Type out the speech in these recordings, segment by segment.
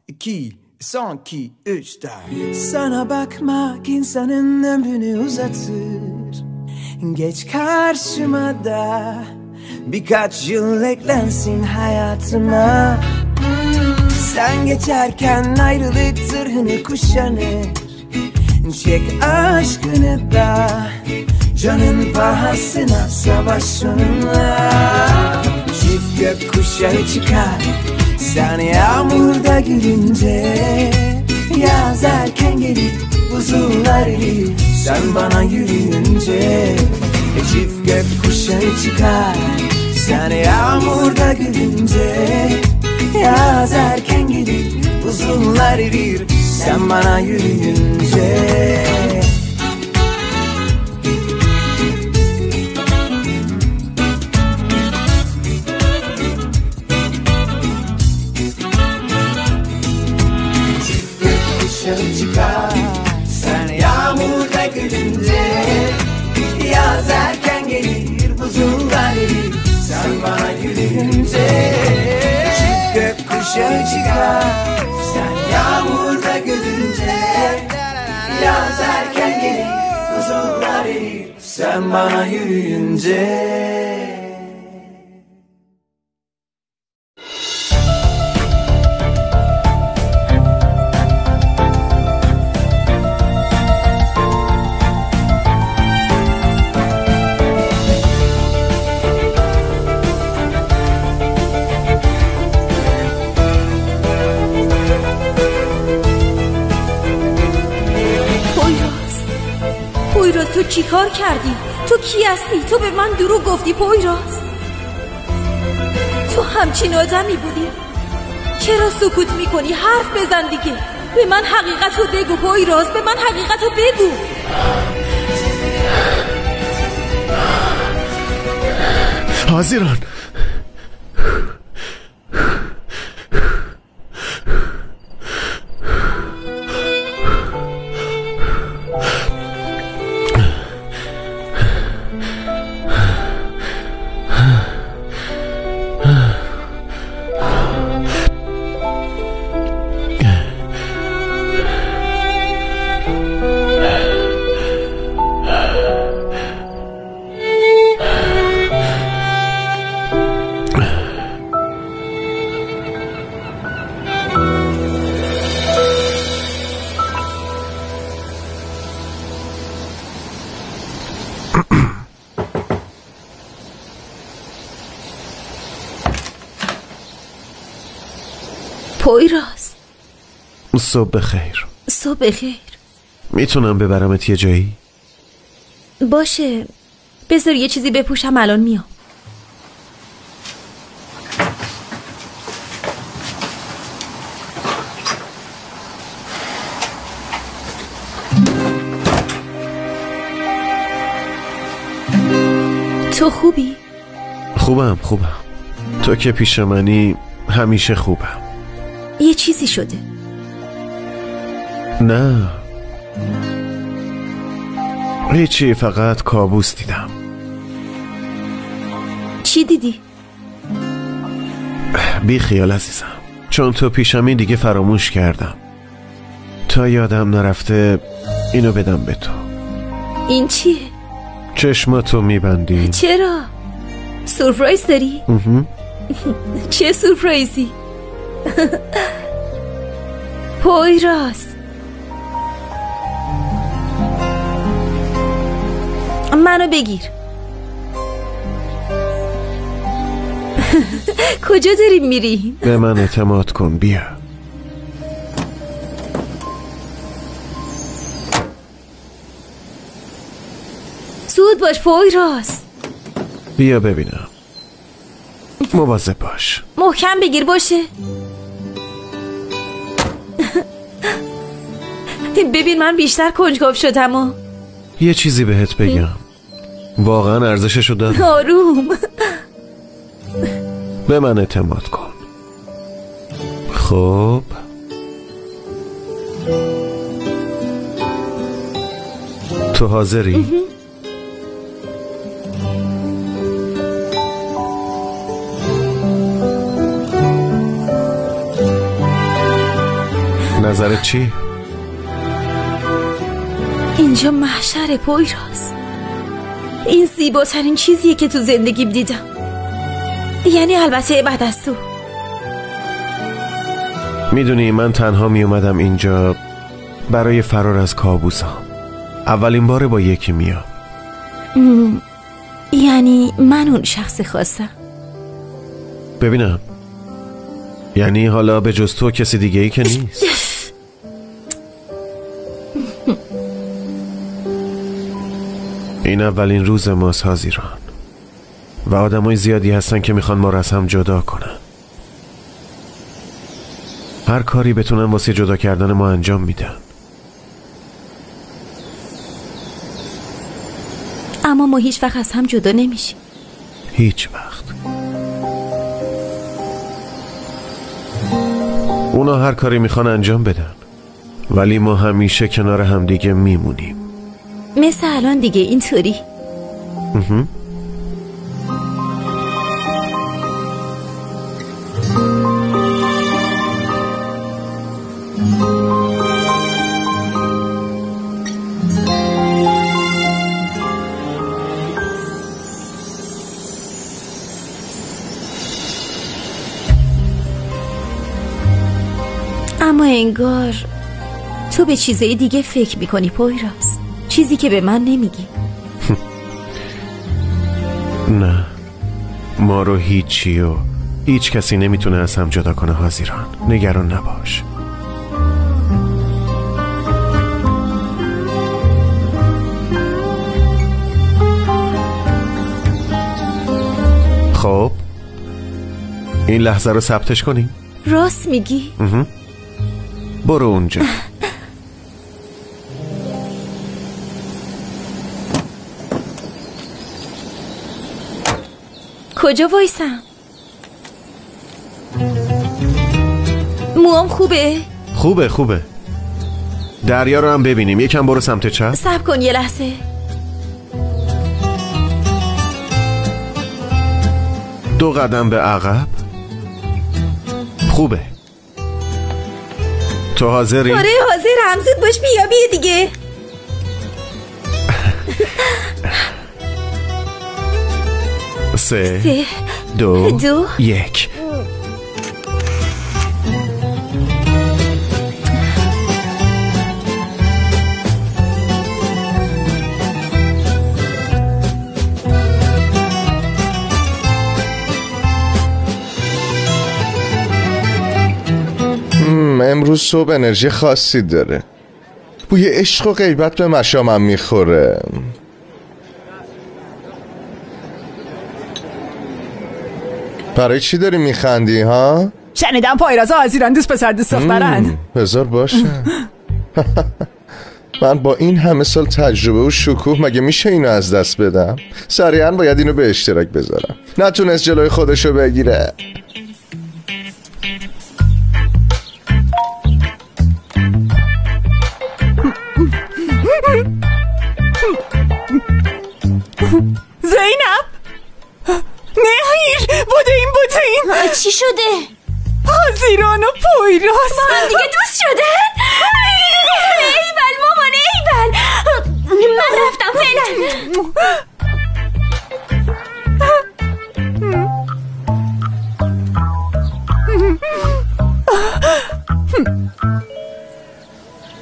2, son 2, 3, 4. Sana bakmak insanın ömrünü uzatır. Geç karşıma da birkaç yıl eklensin hayatıma. Sen geçerken ayrılık zırhını kuşanır. Çek aşkını da canın pahasına savaş onunla. Çift gökkuşağı çıkar sen yağmurda gülünce. Yaz erken gelir buzullar erir sen bana yürüyünce. Çift gökkuşağı çıkar sen yağmurda gülünce. Yaz erken gelir buzullar erir sen bana yürüyünce. Çift gökkuşağı çıkar sen yağmurda gülünce. Yaz erken gelir buzullar erir sen bana yürüyünce. Çift gökkuşağı çıkar sen yağmurda gülünce. Yaz erken gelir buzullar erir sen bana yürüyünce. پویراز تو چی کار کردی؟ تو کی هستی؟ تو به من دروغ گفتی پویراز. تو همچین آدمی بودی؟ چرا سکوت میکنی؟ حرف بزن دیگه. به من حقیقت رو بگو پویراز، به من حقیقت رو بگو. حاضران پویراز صبح بخیر. صبح بخیر. میتونم ببرمت یه جایی؟ باشه بذار یه چیزی بپوشم الان میام. تو خوبی؟ خوبم. تو که پیش منی همیشه خوبم. یه چیزی شده؟ نه هیچی، فقط کابوس دیدم. چی دیدی؟ بی خیال عزیزم، چون تو پیشمی دیگه فراموش کردم. تا یادم نرفته اینو بدم به تو. این چیه؟ چشماتو میبندی؟ چرا؟ سورپرایز داری؟ چه سورپرایزی؟ پویراز منو بگیر. کجا داریم میری؟ به من اعتماد کن، بیا. زود باش پویراز. بیا ببینم. مواظب باش. محکم بگیر باشه. ببین من بیشتر کنجکاو شدم و یه چیزی بهت بگم، واقعا ارزششو داره. آروم. به من اعتماد کن. خب تو حاضری؟ نظرت چی؟ اینجا محشر پویراز. این زیباترین چیزیه که تو زندگیم دیدم. یعنی البته بعد از تو. میدونی من تنها می اومدم اینجا برای فرار از کابوسم. اولین باره با یکی میام. یعنی من اون شخص خاصم. ببینم، یعنی حالا به جز تو کسی دیگه ای که نیست؟ این اولین روز ماست هازیران و آدمای زیادی هستن که میخوان ما رو از هم جدا کنن. هر کاری بتونن واسه جدا کردن ما انجام میدن. اما ما هیچ وقت از هم جدا نمیشیم. هیچ وقت. اونا هر کاری میخوان انجام بدن، ولی ما همیشه کنار هم دیگه میمونیم. مثل الان دیگه اینطوری. اما انگار تو به چیزای دیگه فکر میکنی پویراز، چیزی که به من نمیگی. نه، ما رو هیچی و هیچ کسی نمیتونه از هم جدا کنه هازیران. نگران نباش. خب این لحظه رو ثبتش کنیم. راست میگی؟ برو اونجا. کجا وایسم؟ موام خوبه؟ خوبه. دریا رو هم ببینیم. یکم برو سمت چپ. صبر کن یه لحظه. دو قدم به عقب. خوبه. تو حاضری؟ آره حاضرم. زود باش بیا دیگه. سه دو یک. امروز صبح انرژی خاصی داره. بوی عشق و غیبت به مشامم میخوره. برای چی داری میخندی ها؟ شنیدم پایراز هازیران دوست پسر دوست دخترن. بذار باشه. من با این همه سال تجربه و شکوه مگه میشه اینو از دست بدم؟ سریعا باید اینو به اشتراک بذارم. نتونست جلوی خودشو بگیره. زینب نهیر بوده. چی شده؟ هازیران و پویراز با هم دیگه دوست شدن؟ ایول مامان ایول. من رفتم فعلا.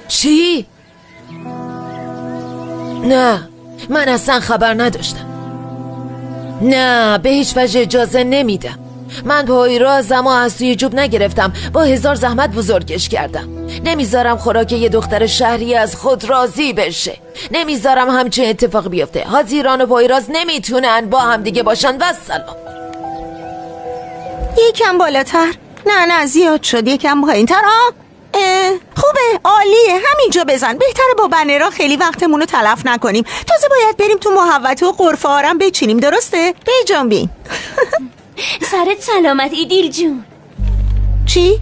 چی؟ نه من اصلا خبر نداشتم. نه به هیچ وجه اجازه نمیدم. من پویرازم و از توی جوب نگرفتم. با هزار زحمت بزرگش کردم. نمیذارم خوراک یه دختر شهری از خود راضی بشه. نمیذارم همچین اتفاق بیفته. هازیران و پویراز نمیتونن با هم دیگه باشن. و سلام. یکم بالاتر. نه زیاد شد. یکم پایین‌تر. خوبه عالیه. همینجا بزن. بهتره با بنرها خیلی وقتمون رو تلف نکنیم. تازه باید بریم تو محوطه و قرفه آرم بچینیم. درسته؟ بیجان بین. سرت سلامت ایدیل جون. چی؟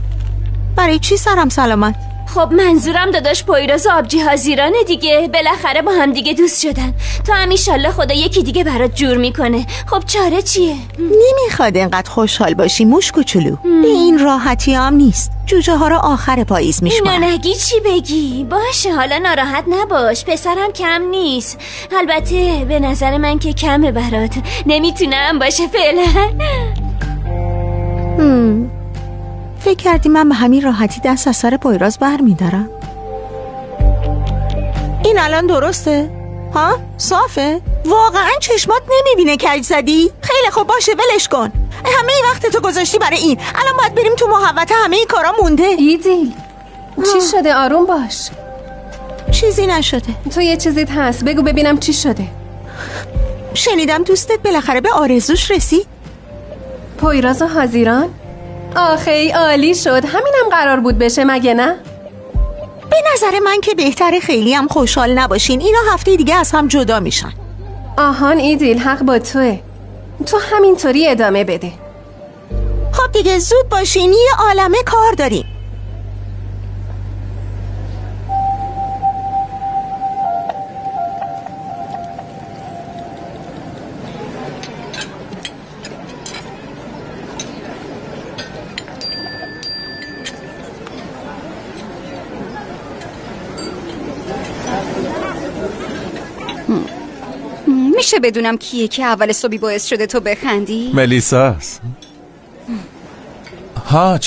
برای چی سرم سلامت؟ خب منظورم داداش پویراز و آبجی هازیرانه دیگه. بالاخره با هم دیگه دوست شدن. تو هم ایشالله خدا یکی دیگه برات جور میکنه. خب چاره چیه؟ نمیخواد اینقدر خوشحال باشی موش کوچولو. به این راحتی هم نیست. جوجه ها رو آخر پاییز میشمارن. نگی چی بگی؟ باشه حالا ناراحت نباش، پسرم کم نیست. البته به نظر من که کمه برات. نمیتونم باشه فعلا. فکر کردی من به همین راحتی دست از سر پویراز بر میدارم؟ این الان درسته؟ ها؟ صافه؟ واقعا چشمات نمیبینه کج زدی؟ خیلی خوب باشه ولش کن. همه وقت تو گذاشتی برای این. الان باید بریم تو محوطه، همه این کارا مونده. ایدیل چی شده؟ آروم باش. چیزی نشده. تو یه چیزیت هست، بگو ببینم چی شده. شنیدم دوستت بالاخره به آرزوش رسید. پویراز و هازیران؟ آخی عالی شد. همینم قرار بود بشه مگه نه؟ به نظر من که بهتره خیلی هم خوشحال نباشین. اینا هفته دیگه از هم جدا میشن. آهان ایدیل حق با توه. تو همینطوری ادامه بده. خب دیگه زود باشین، یه عالمه کار داریم. میشه بدونم کیه که اول صبحی باعث شده تو بخندی؟ ملیساست. ها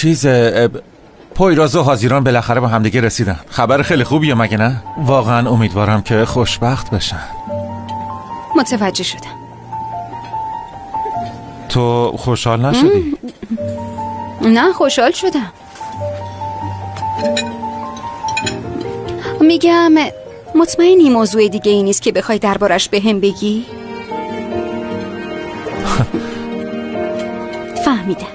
پویراز و هازیران بالاخره با همدیگه رسیدن. خبر خیلی خوبیه مگه نه؟ واقعا امیدوارم که خوشبخت بشن. متوجه شدم. تو خوشحال نشدی؟ نه خوشحال شدم. میگم مطمئنی موضوع دیگه ای نیست که بخوای دربارش به هم بگی؟ فهمیدم.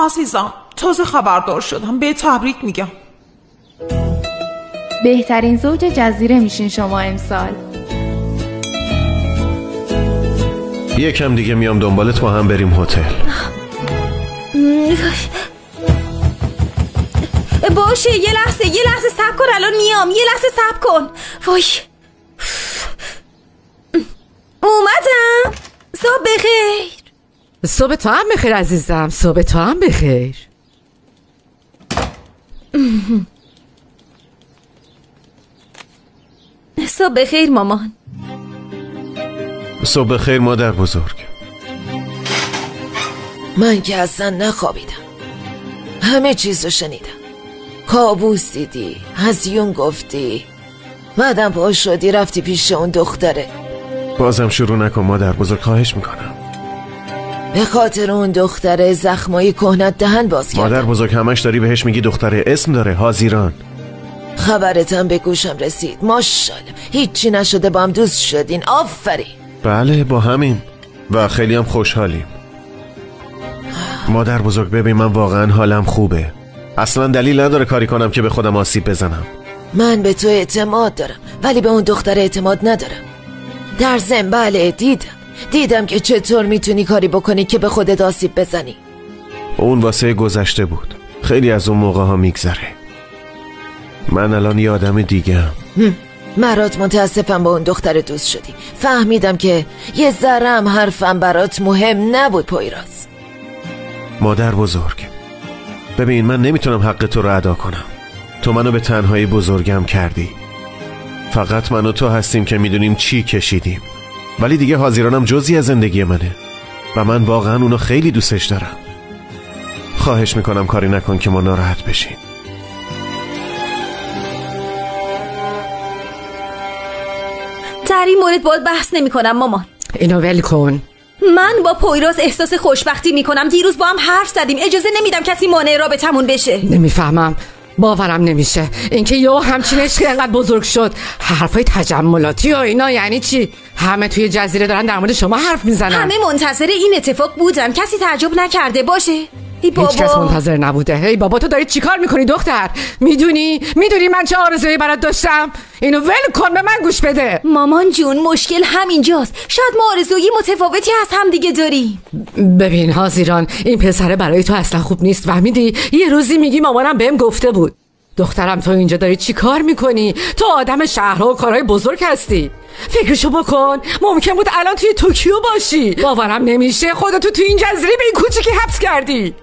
عزیزم تازه خبردار شدم، به تبریک میگم. بهترین زوج جزیره میشین شما امسال. یکم دیگه میام دنبالت، با هم بریم هتل. باشه یه لحظه صبر کن، الان میام. یه لحظه صبر کن. وای اومدم. صبح بخیر. صبح تو هم بخیر عزیزم. صبح تو هم بخیر. صبح بخیر مامان. صبح بخیر مادر بزرگ. من که اصلا نخوابیدم، همه چیز رو شنیدم. کابوس دیدی، هزیون گفتی، بعدم پا شدی رفتی پیش اون دختره. بازم شروع نکن مادر بزرگ، خواهش میکنم. به خاطر اون دختره زخمایی کهنت دهن باز کردم. مادر بزرگ همش داری بهش میگی دختره، اسم داره هازیران. خبرتم به گوشم رسید. ماشاءالله هیچی نشده، با هم دوست شدین. آفرین. بله با همین و خیلی هم خوشحالیم. مادر بزرگ ببین من واقعا حالم خوبه. اصلا دلیل نداره کاری کنم که به خودم آسیب بزنم. من به تو اعتماد دارم ولی به اون دختر اعتماد ندارم. در ضمن بله دیدم که چطور میتونی کاری بکنی که به خودت آسیب بزنی. اون واسه گذشته بود، خیلی از اون موقع ها میگذره. من الان یه آدم دیگه هم. مرات متاسفم با اون دختر دوست شدی. فهمیدم که یه ذرم حرفم برات مهم نبود پویراز. مادر بزرگ ببین من نمیتونم حق تو رو ادا کنم. تو منو به تنهایی بزرگم کردی. فقط من و تو هستیم که میدونیم چی کشیدیم، ولی دیگه هازیرانم جزئی از زندگی منه و من واقعا اونو خیلی دوستش دارم. خواهش میکنم کاری نکن که ما ناراحت بشیم. در این مورد باید بحث نمی کنم مامان. اینو ول کن. من با پویراز احساس خوشبختی میکنم. دیروز با هم حرف زدیم. اجازه نمیدم کسی مانع رابطمون بشه. نمیفهمم. باورم نمیشه اینکه یهو همچین عشقی انقدر بزرگ شد. حرفای تجملاتی و اینا یعنی چی؟ همه توی جزیره دارن در مورد شما حرف میزنن. همه منتظر این اتفاق بودن، کسی تعجب نکرده باشه؟ ای بابا، هیچ کس منتظر نبوده. ای بابا تو داری چیکار میکنی دختر؟ میدونی من چه آرزویی برات داشتم؟ اینو ول کن، به من گوش بده. مامان جون مشکل همینجاست، شاید ما آرزویی متفاوتی از هم دیگه داریم. ببین حاضیران، این پسره برای تو اصلا خوب نیست، فهمیدی؟ یه روزی میگی مامانم بهم گفته بود. دخترم تو اینجا داری چی کار میکنی؟ تو آدم شهرها و کارهای بزرگ هستی، فکرشو بکن. ممکن بود الان توی توکیو باشی. باورم نمیشه خودتو تو این جزیره به این کوچیکی حبس کردی.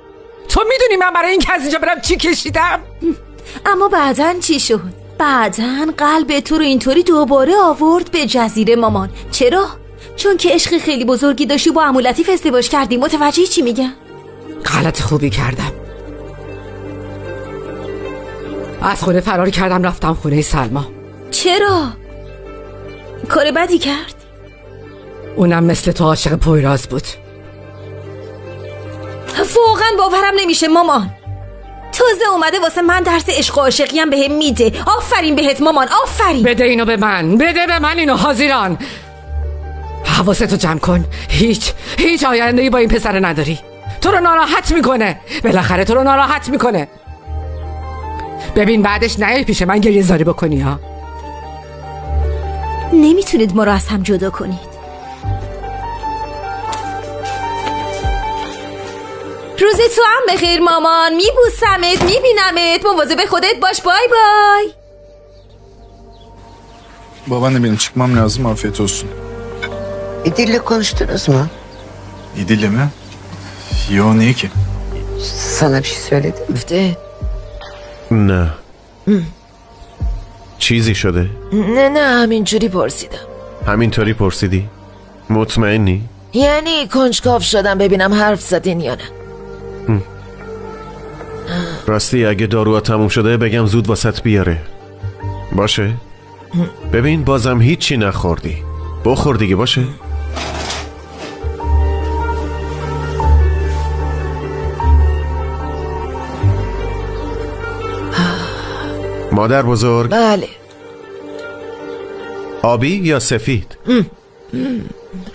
تو میدونی من برای این که از اینجا برم چی کشیدم؟ اما بعدن چی شد؟ بعدن قلب تو رو اینطوری دوباره آورد به جزیره مامان. چرا؟ چون که عشق خیلی بزرگی داشتی با عمو لطیف ازدواج کردی. متوجه چی میگم؟ غلط خوبی کردم. از خونه فرار کردم رفتم خونه سلما. چرا؟ کار بدی کرد؟ اونم مثل تو عاشق پویراز بود. واقعا باورم نمیشه مامان. تازه اومده واسه من درس عشق و عاشقی هم بهم میده. آفرین بهت مامان، آفرین. بده اینو به من، بده به من اینو حاضیران. حواستو جمع کن. هیچ آینده‌ای با این پسر نداری. تو رو ناراحت میکنه، بالاخره تو رو ناراحت میکنه. ببین بعدش نیای پیش من گریه زاری بکنی ها. نمیتونید ما رو از هم جدا کنید. روز تو هم بخیر مامان، میبوسمت، میبینمت، مواظب خودت باش. Bye bye. Babaanne benim çıkmam lazım, afiyet olsun. İdil'le konuştunuz mu? İdil'le mi? Yo, niye ki? Sana bir şey söyledi mi? نه چیزی شده؟ نه همینجوری پرسیدم. همینطوری پرسیدی؟ مطمئنی؟ یعنی کنجکاو شدم ببینم حرف زدین یا نه. راستی اگه داروها تموم شده بگم زود واسط بیاره باشه؟ ببین بازم هیچی نخوردی، بخور دیگه باشه؟ مادر بزرگ؟ بله. آبی یا سفید؟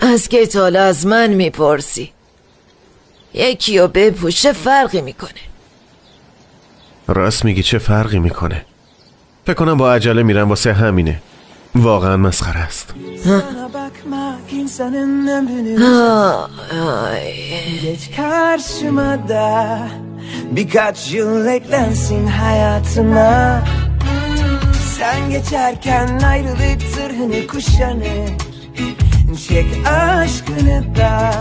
از که تالا از من میپرسی؟ یکی رو بپوشه فرقی میکنه. راست میگی، چه فرقی میکنه؟ فکر کنم با عجله میرم واسه همینه. واقعا مسخره است. Geç karşıma da birkaç yıl eklensin hayatıma. Sen geçerken ayrılık zırhını kuşanır. Çek aşkını da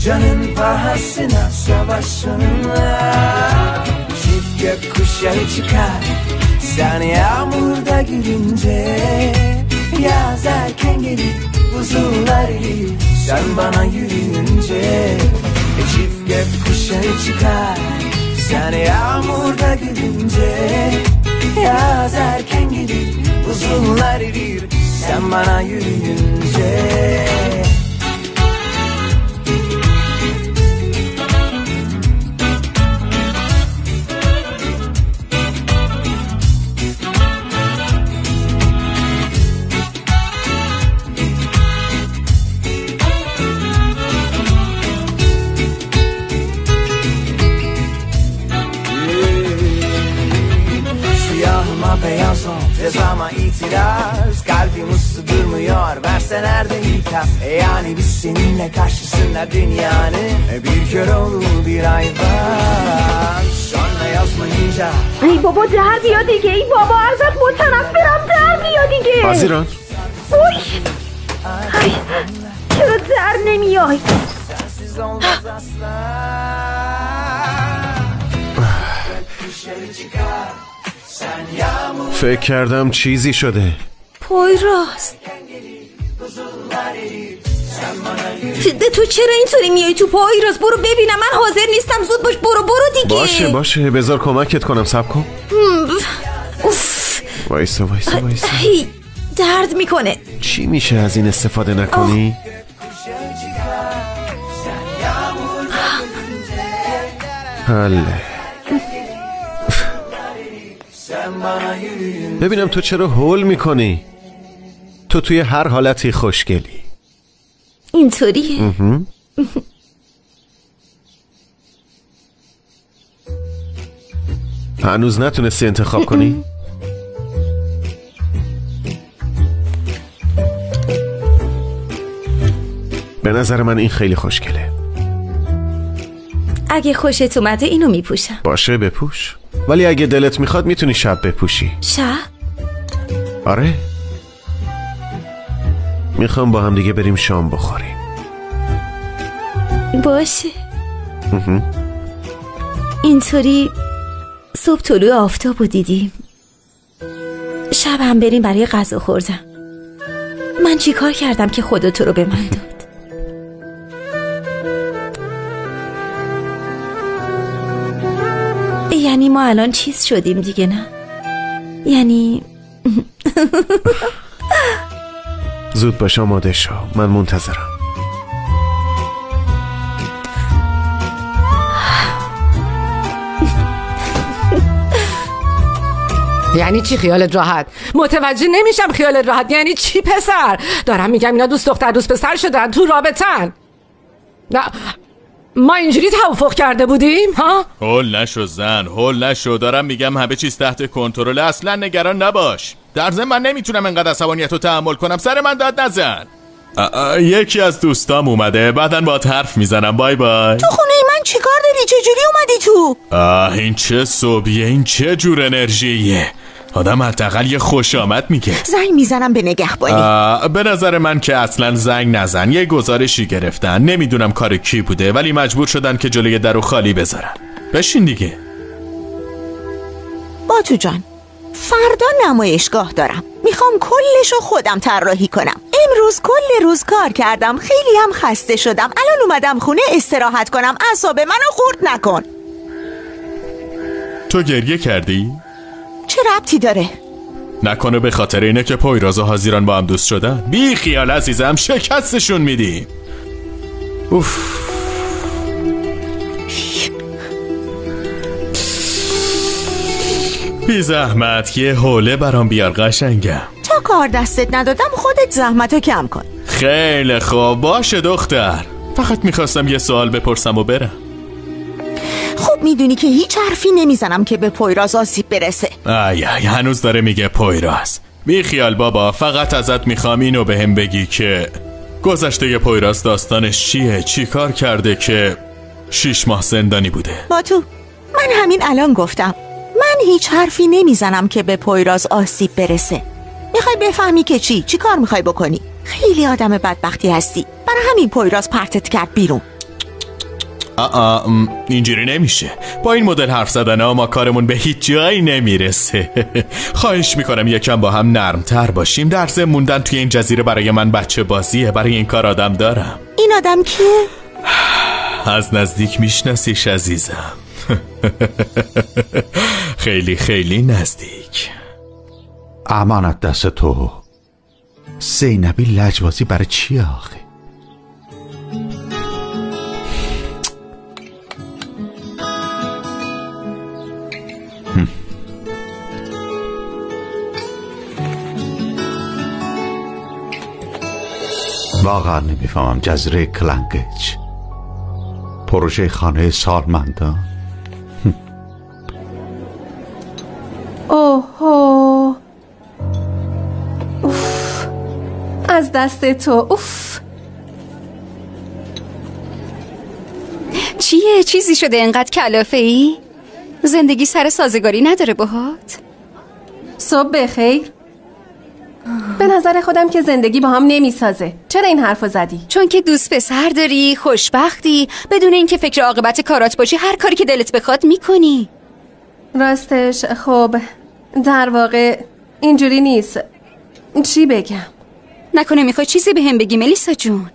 canın pahasına savaş sonuna. Çift gökkuşağı çıkar sen yağmurda gülünce. Yaz erken gelir buzullar erir sen bana yürüyünce. Çift gökkuşağı çıkar sen yağmurda gülünce. Yaz erken gelir buzullar erir sen bana yürüyünce. Beyaz ol tez ama itiraz. Kalbim ısı durmuyor verseler de ikaz. Yani biz seninle karşısında dünyanın bir kör olur bir ay var. Sonra yazmayınca ای بابا در بیا دیگه. ای بابا ازت متنفرم، در بیا دیگه. حاضیران اوی چرا در نمیای؟ sensiz olmaz asla. فکر کردم چیزی شده. پویراز تو چرا اینطوری میای تو؟ پویراز برو ببینم، من حاضر نیستم. زود باش، برو دیگه. باشه بذار کمکت کنم. صبر کن. وایسا درد میکنه. چی میشه از این استفاده نکنی؟ ببینم تو چرا هول میکنی. تو توی هر حالتی خوشگلی. اینطوریه. هنوز نتونستی انتخاب کنی؟ به نظر من این خیلی خوشگله. اگه خوشت اومده اینو میپوشم. باشه بپوش، ولی اگه دلت میخواد میتونی شب بپوشی. شب؟ آره، میخوام با هم دیگه بریم شام بخوریم. باشه. اینطوری صبح طلوع آفتاب رو دیدیم، شب هم بریم برای غذا خوردن. من چی کار کردم که خدا تو رو به من داد؟ یعنی ما الان چیز شدیم دیگه، نه؟ یعنی زود باش آماده شو، من منتظرم. یعنی چی خیالت راحت؟ متوجه نمیشم خیالت راحت یعنی چی پسر؟ دارم میگم اینا دوست دختر دوست پسر شدن، تو رابطن. نه ما اینجوری توافق کرده بودیم ها؟ هول نشو زن، هول نشو. دارم میگم همه چیز تحت کنترل، اصلا نگران نباش. در ضمن من نمیتونم انقدر عصبانیت رو تحمل کنم. سر من داد نزن. یکی از دوستام اومده، بعدن باهات حرف میزنم. بای بای. تو خونه من چیکار داری؟ چجوری اومدی تو؟ این چه صبحیه، این چه جور انرژیه. آدم حداقل یه خوش آمد میگه. زنگ میزنم به نگهبانی. به نظر من که اصلا زنگ نزن. یه گزارشی گرفتن، نمیدونم کار کی بوده، ولی مجبور شدن که جلوی درو خالی بذارن. بشین دیگه. باتو جان، فردا نمایشگاه دارم، میخوام کلشو خودم طراحی کنم. امروز کل روز کار کردم، خیلی هم خسته شدم. الان اومدم خونه استراحت کنم. اعصاب منو خورد نکن. تو گریه کردی؟ چه ربطی داره؟ نکنه به خاطر اینه که پویراز و حزیران با هم دوست شدن؟ بی خیال عزیزم، شکستشون میدی. اوف. بی زحمت یه حوله برام بیار قشنگم. تا کار دستت ندادم خودت زحمتو کم کن. خیلی خوب، باشه دختر. فقط میخواستم یه سوال بپرسم و برم. خوب میدونی که هیچ حرفی نمیزنم که به پویراز آسیب برسه. ای هنوز داره میگه پویراز. بی خیال بابا، فقط ازت میخوام اینو به هم بگی که گذشته پویراز داستانش چیه؟ چی کار کرده که 6 ماه زندانی بوده؟ باتو، من همین الان گفتم من هیچ حرفی نمیزنم که به پویراز آسیب برسه. میخوای بفهمی که چی کار میخوای بکنی؟ خیلی آدم بدبختی هستی، برای همین پویراز پرتت کرد بیرون. اینجوری نمیشه. با این مدل حرف زدن ما کارمون به هیچ جایی نمیرسه. خواهش میکنم یکم با هم نرمتر باشیم. در ضمن موندن توی این جزیره برای من بچه بازیه. برای این کار آدم دارم. این آدم کیه؟ از نزدیک میشناسیش عزیزم. خیلی خیلی نزدیک. امانت دست تو. زینبی لجبازی برای چی آخه؟ واقعا نمیفهمم جزیره کلنگج، پروژه خانه سالمندان. اوه اوف، از دست تو. اوف، چیه؟ چیزی شده انقدر کلافه ای؟ زندگی سر سازگاری نداره باهات؟ صبح بخیر. به نظر خودم که زندگی با هم نمیسازه. چرا این حرفو زدی؟ چون که دوست پسر داری، خوشبختی، بدون اینکه فکر عاقبت کارات باشی هر کاری که دلت بخواد میکنی. راستش خب در واقع اینجوری نیست. چی بگم؟ نکنه میخوای چیزی به هم بگی ملیسا جون؟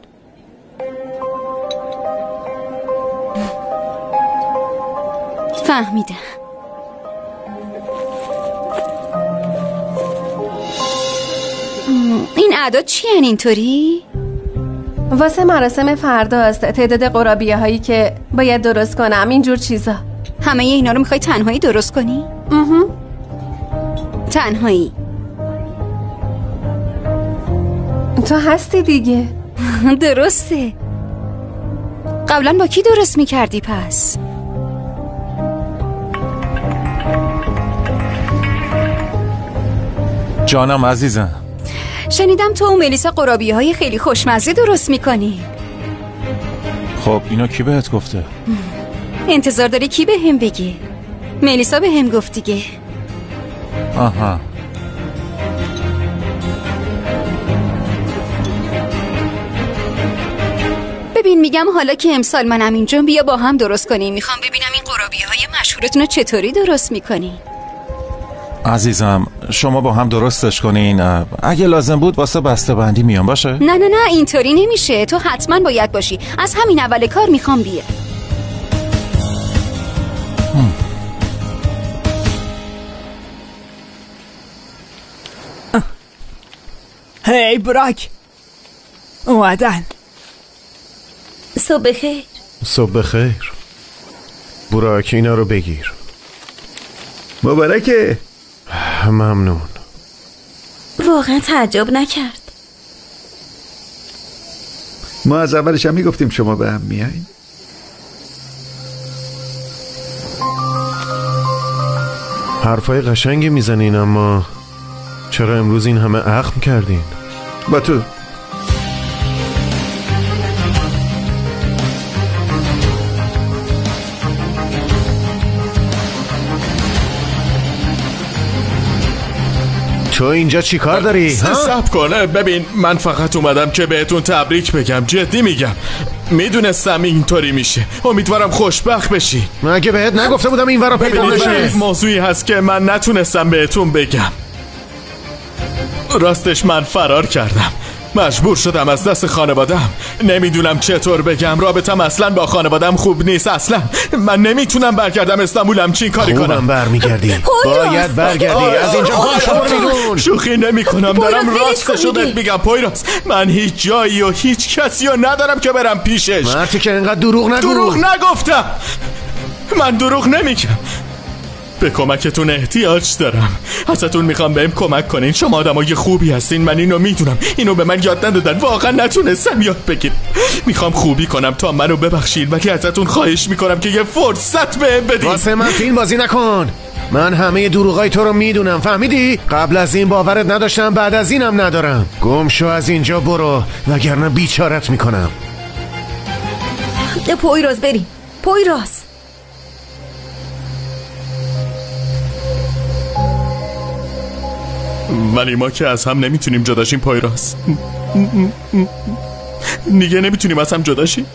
فهمیدم. این اعداد چی هن اینطوری؟ واسه مراسم فرداست. تعداد قرابیه هایی که باید درست کنم، اینجور چیزا. همه اینا رو میخوای تنهایی درست کنی؟ تنهایی. تو هستی دیگه. درسته. قبلا با کی درست میکردی پس؟ جانم عزیزم. شنیدم تو و ملیسا قرابی های خیلی خوشمزه درست میکنی. خب اینو کی بهت گفته؟ انتظار داری کی به هم بگی؟ ملیسا به هم گفت دیگه. آها. ببین میگم حالا که امسال منم اینجا بیا با هم درست کنیم. میخوام ببینم این قرابی های مشهورتون رو چطوری درست میکنی. عزیزم شما با هم درستش کنین. اگه لازم بود واسه بسته بندی میام باشه؟ نه اینطوری نمیشه. تو حتما باید باشی. از همین اول کار میخوام بیا. هی براک اومدن. صبح بخیر. صبح بخیر. براک اینا رو بگیر. مبارکه. ممنون. واقعا تعجب نکرد. ما از اولش هم میگفتیم شما به هم میایین. حرفای قشنگی میزنین اما چرا امروز این همه اخم کردین؟ با تو تو اینجا چی کار داری؟ صبر کنه. ببین من فقط اومدم که بهتون تبریک بگم. جدی میگم. میدونستم اینطوری میشه. امیدوارم خوشبخت بشی. مگه بهت نگفته بودم این ورا پیدا بشه؟ موضوعی هست که من نتونستم بهتون بگم. راستش من فرار کردم. مجبور شدم از دست خانوادم. نمیدونم چطور بگم. رابطم اصلا با خانوادم خوب نیست. اصلا من نمیتونم برگردم استانبول همچین کاری کنم. خوبم برمیگردی. باید برگردی. از اینجا برو. شوخی نمی کنم. دارم راستشو بهت میگم پویراز. من هیچ جایی و هیچ کسی رو ندارم که برم پیشش. مرتی که اینقدر دروغ نگو. دروغ نگفتم. من دروغ نمیگم. به کمکتون احتیاج دارم. ازتون میخوام بهم کمک کنین. شما آدمای خوبی هستین. من اینو میدونم. اینو به من یاد ندادن. واقعا نتونستم یاد بگیرم. میخوام خوبی کنم تا منو ببخشید. ولی ازتون خواهش میکنم که یه فرصت بهم بدین. واسه من فیلم بازی نکن. من همه دروغای تو رو میدونم. فهمیدی؟ قبل از این باورت نداشتم. بعد از اینم ندارم. گم شو از اینجا برو وگرنه بیچارت میکنم. پویراز بریم. پویراز ولی ما که از هم نمیتونیم جداشیم پویراز. دیگه نمیتونیم از هم جداشیم.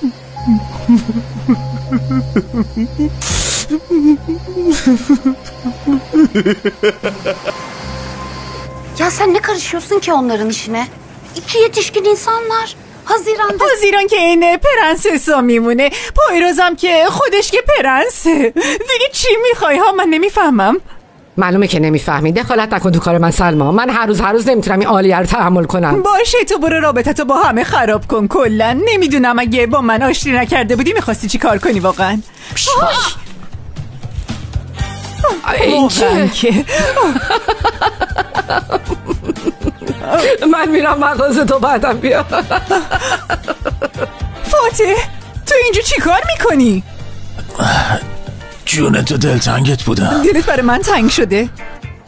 Ya sen ne karışıyorsun ki onların işine? İki yetişkin insanlar. Haziran که این پرنسسا میمونه. پویرازم که خودش که پرنسه. دیگه چی میخوای ها؟ من نمیفهمم. معلومه که نمیفهمی. دخالت نکن تو کار من سلما. من هر روز نمیتونم این آلیه رو تحمل کنم. باشه تو برو رابطتو با همه خراب کن. کلا نمیدونم اگه با من آشتی نکرده بودی میخواستی چی کار کنی واقعا؟ این چیه؟ من میرم مغازه تو بعدم بیا. فاتح تو اینجا چی کار میکنی؟ جون تو دلتنگت بودم. دلت برای من تنگ شده؟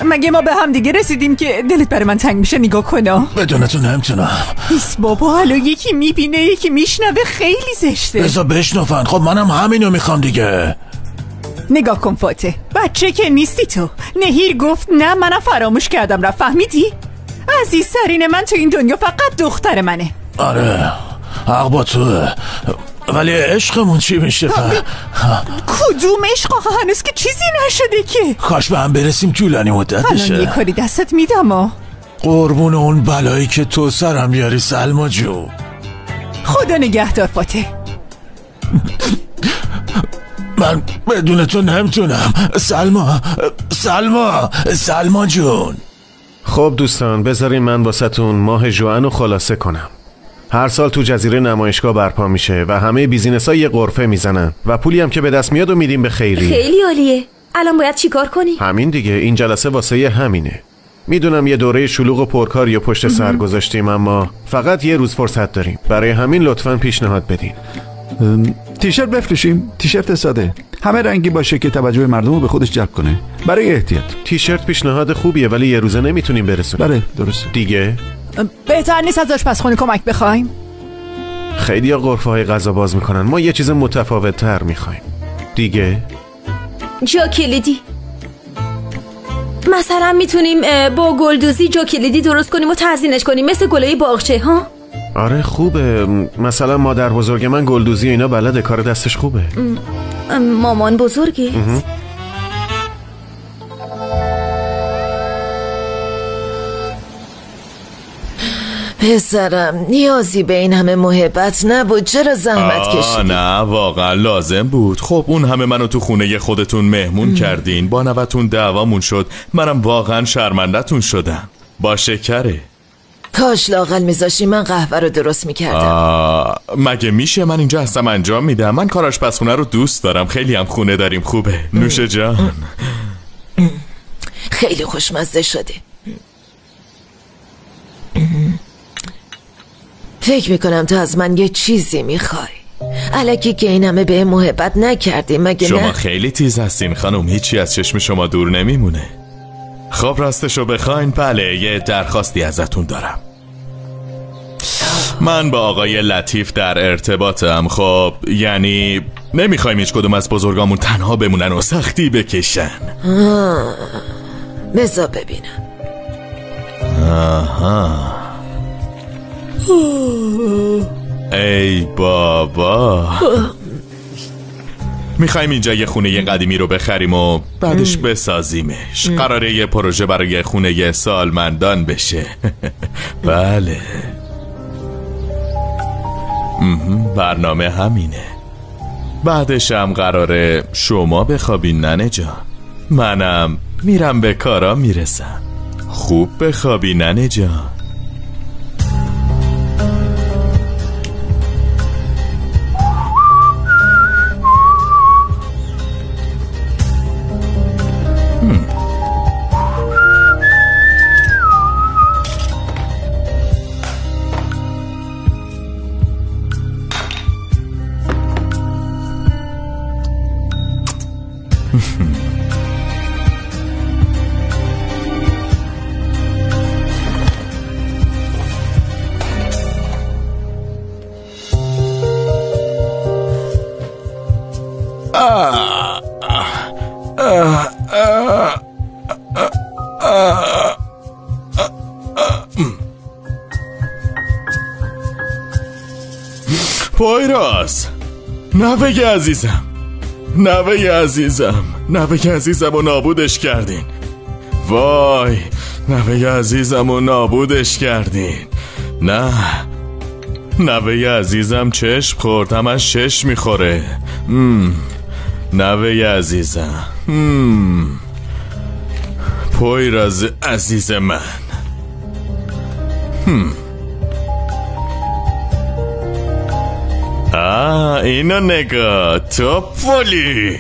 مگه ما به هم دیگه رسیدیم که دلت برای من تنگ میشه؟ نگاه کن. بدون تو نمیتونم. ایس بابا حالا یکی میبینه یکی میشنوه. خیلی زشته. بذار بشنفن. خب منم همینو میخوام دیگه. نگاه کن فاتح، بچه که نیستی تو. نهیر گفت نه، منم فراموش کردم رفت. فهمیدی؟ عزیزترین من تو این دنیا فقط دختر منه. آره حق با توه. ولی عشقمون چی میشه؟ کدوم عشق آخه؟ هنوز که چیزی نشده که. کاش به هم برسیم طولانی مدت بشه. الان یه کاری دستت میدم. قربون اون بلایی که تو سرم بیاری سلما جو. خدا نگهدار فاتح. من بدون تو نمیتونم. سلما جون. خب دوستان بذارین من واسهتون ماه ژوئن رو خلاصه کنم. هر سال تو جزیره نمایشگاه برپا میشه و همه بیزینس‌ها یه غرفه میزنن و پولی هم که به دست میاد و میدیم به خیریه. خیلی عالیه. الان باید چی کار کنی؟ همین دیگه. این جلسه واسه همینه. میدونم یه دوره شلوغ و پرکاری و پشت سر گذاشتیم، اما فقط یه روز فرصت داریم. برای همین لطفاً پیشنهاد بدین. تیشرت بفروشیم. تیشرت ساده، همه رنگی باشه که توجه مردم رو به خودش جلب کنه. برای احتیاط. تیشرت پیشنهاد خوبیه، ولی یه روزه نمیتونیم برسونیم. بله درسته. دیگه بهتر نیست از آشپزخونه کمک بخوایم؟ خیلی ها غرفه‌های غذا باز میکنن، ما یه چیز متفاوت تر میخوایم. دیگه جا کلیدی. مثلا میتونیم با گلدوزی جا کلیدی درست کنیم و تزیینش کنیم مثل گلای باغچه ها. آره خوبه. مثلا مادر بزرگ من گلدوزی اینا بلده، کار دستش خوبه. مامان بزرگی؟ پسرم نیازی به این همه محبت نبود، چرا زحمت کشیدی؟ نه واقعا لازم بود. خب اون همه منو تو خونه خودتون مهمون کردین، با نوتون دعوامون شد، منم واقعا شرمندتون شدم. با شکره. کاش لااقل میذاشی من قهوه رو درست میکردم. مگه میشه؟ من اینجا هستم انجام میدم. من کار آشپزخونه رو دوست دارم، خیلی هم خونه داریم. خوبه نوش جان. خیلی خوشمزه شده. فکر میکنم تو از من یه چیزی میخوای. الکی که این همه به محبت نکردی مگه شما نه؟ خیلی تیز هستین خانم، هیچی از چشم شما دور نمیمونه. خب راستشو بخواین بله یه درخواستی ازتون دارم. من با آقای لطیف در ارتباطم. خب یعنی نمیخوایم هیچ کدوم از بزرگامون تنها بمونن و سختی بکشن. بذار ببینم. آها ای بابا، میخوایم اینجا یه خونه قدیمی رو بخریم و بعدش بسازیمش. قراره یه پروژه برای خونه سالمندان بشه. بله برنامه همینه. بعدش هم قراره شما بخوابین ننه جان، منم میرم به کارا میرسم. خوب بخوابی ننه جان. پویراز، نوه عزیزم، نوه عزیزم، نوه عزیزم و نابودش کردین. وای نوه عزیزم و نابودش کردین. نه نوه عزیزم چشم خورد، همش شش میخوره. نوه عزیزم، پویراز عزیز من. اینو نگاه تو پولی.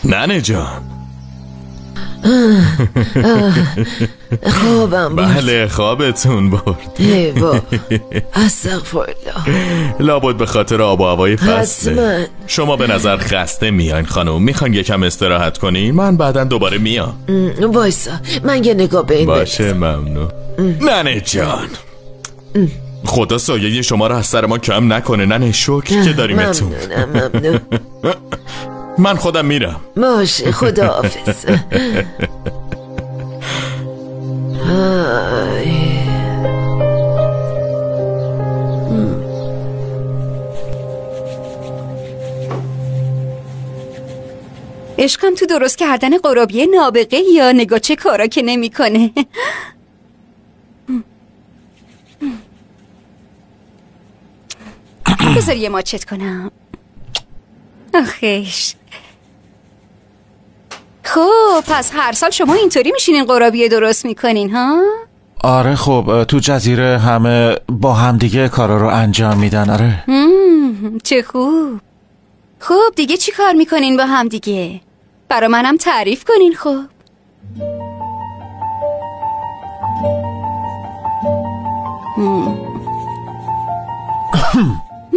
ننه جان. خوابم برد. بله خوابتون برد. ایوا استغفرالله. لابد به خاطر آب و هوای فصله. حتما. شما به نظر خسته میاین خانم، میخوان یکم استراحت کنین؟ من بعدا دوباره میام. وایسا من یه نگاه به این باشه ممنون. ننه جان خدا سایه شما را از سر ما کم نکنه. نه شکر که داریمتون. ممنون. من خودم میرم. باشه خداحافظ. عشقم تو درست کردن قرابیه نابغه یا نگاه چه کارا که نمیکنه. بذار یه ماچت کنم. آخیش. خب پس هر سال شما اینطوری میشینین قرابیه درست میکنین ها؟ آره خب تو جزیره همه با همدیگه کارا رو انجام میدن. آره چه خوب. خب دیگه چی کار میکنین با همدیگه؟ برا منم تعریف کنین. خب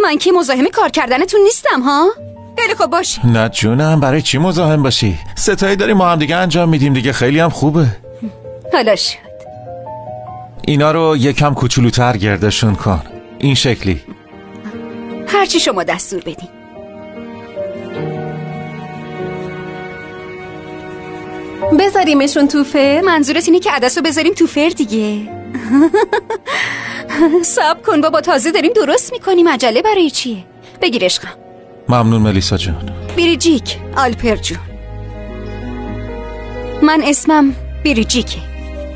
من که مزاحم کار کردنتون نیستم ها؟ خیلی خوب باشه. نه جونم، برای چی مزاحم باشی؟ ستایی داریم ما هم دیگه انجام میدیم دیگه، خیلی هم خوبه. حالا شد. اینا رو یکم کوچولوتر گردشون کن، این شکلی. هرچی شما دستور بدین. بذاریمشون تو فر؟ منظورت اینه که عدسو بذاریم تو فر دیگه؟ صبر کن بابا، تازه داریم درست میکنیم، عجله برای چیه؟ بگیر عشقم. ممنون ملیسا جان. بریجیک آلپر جون. من اسمم بریجیکه.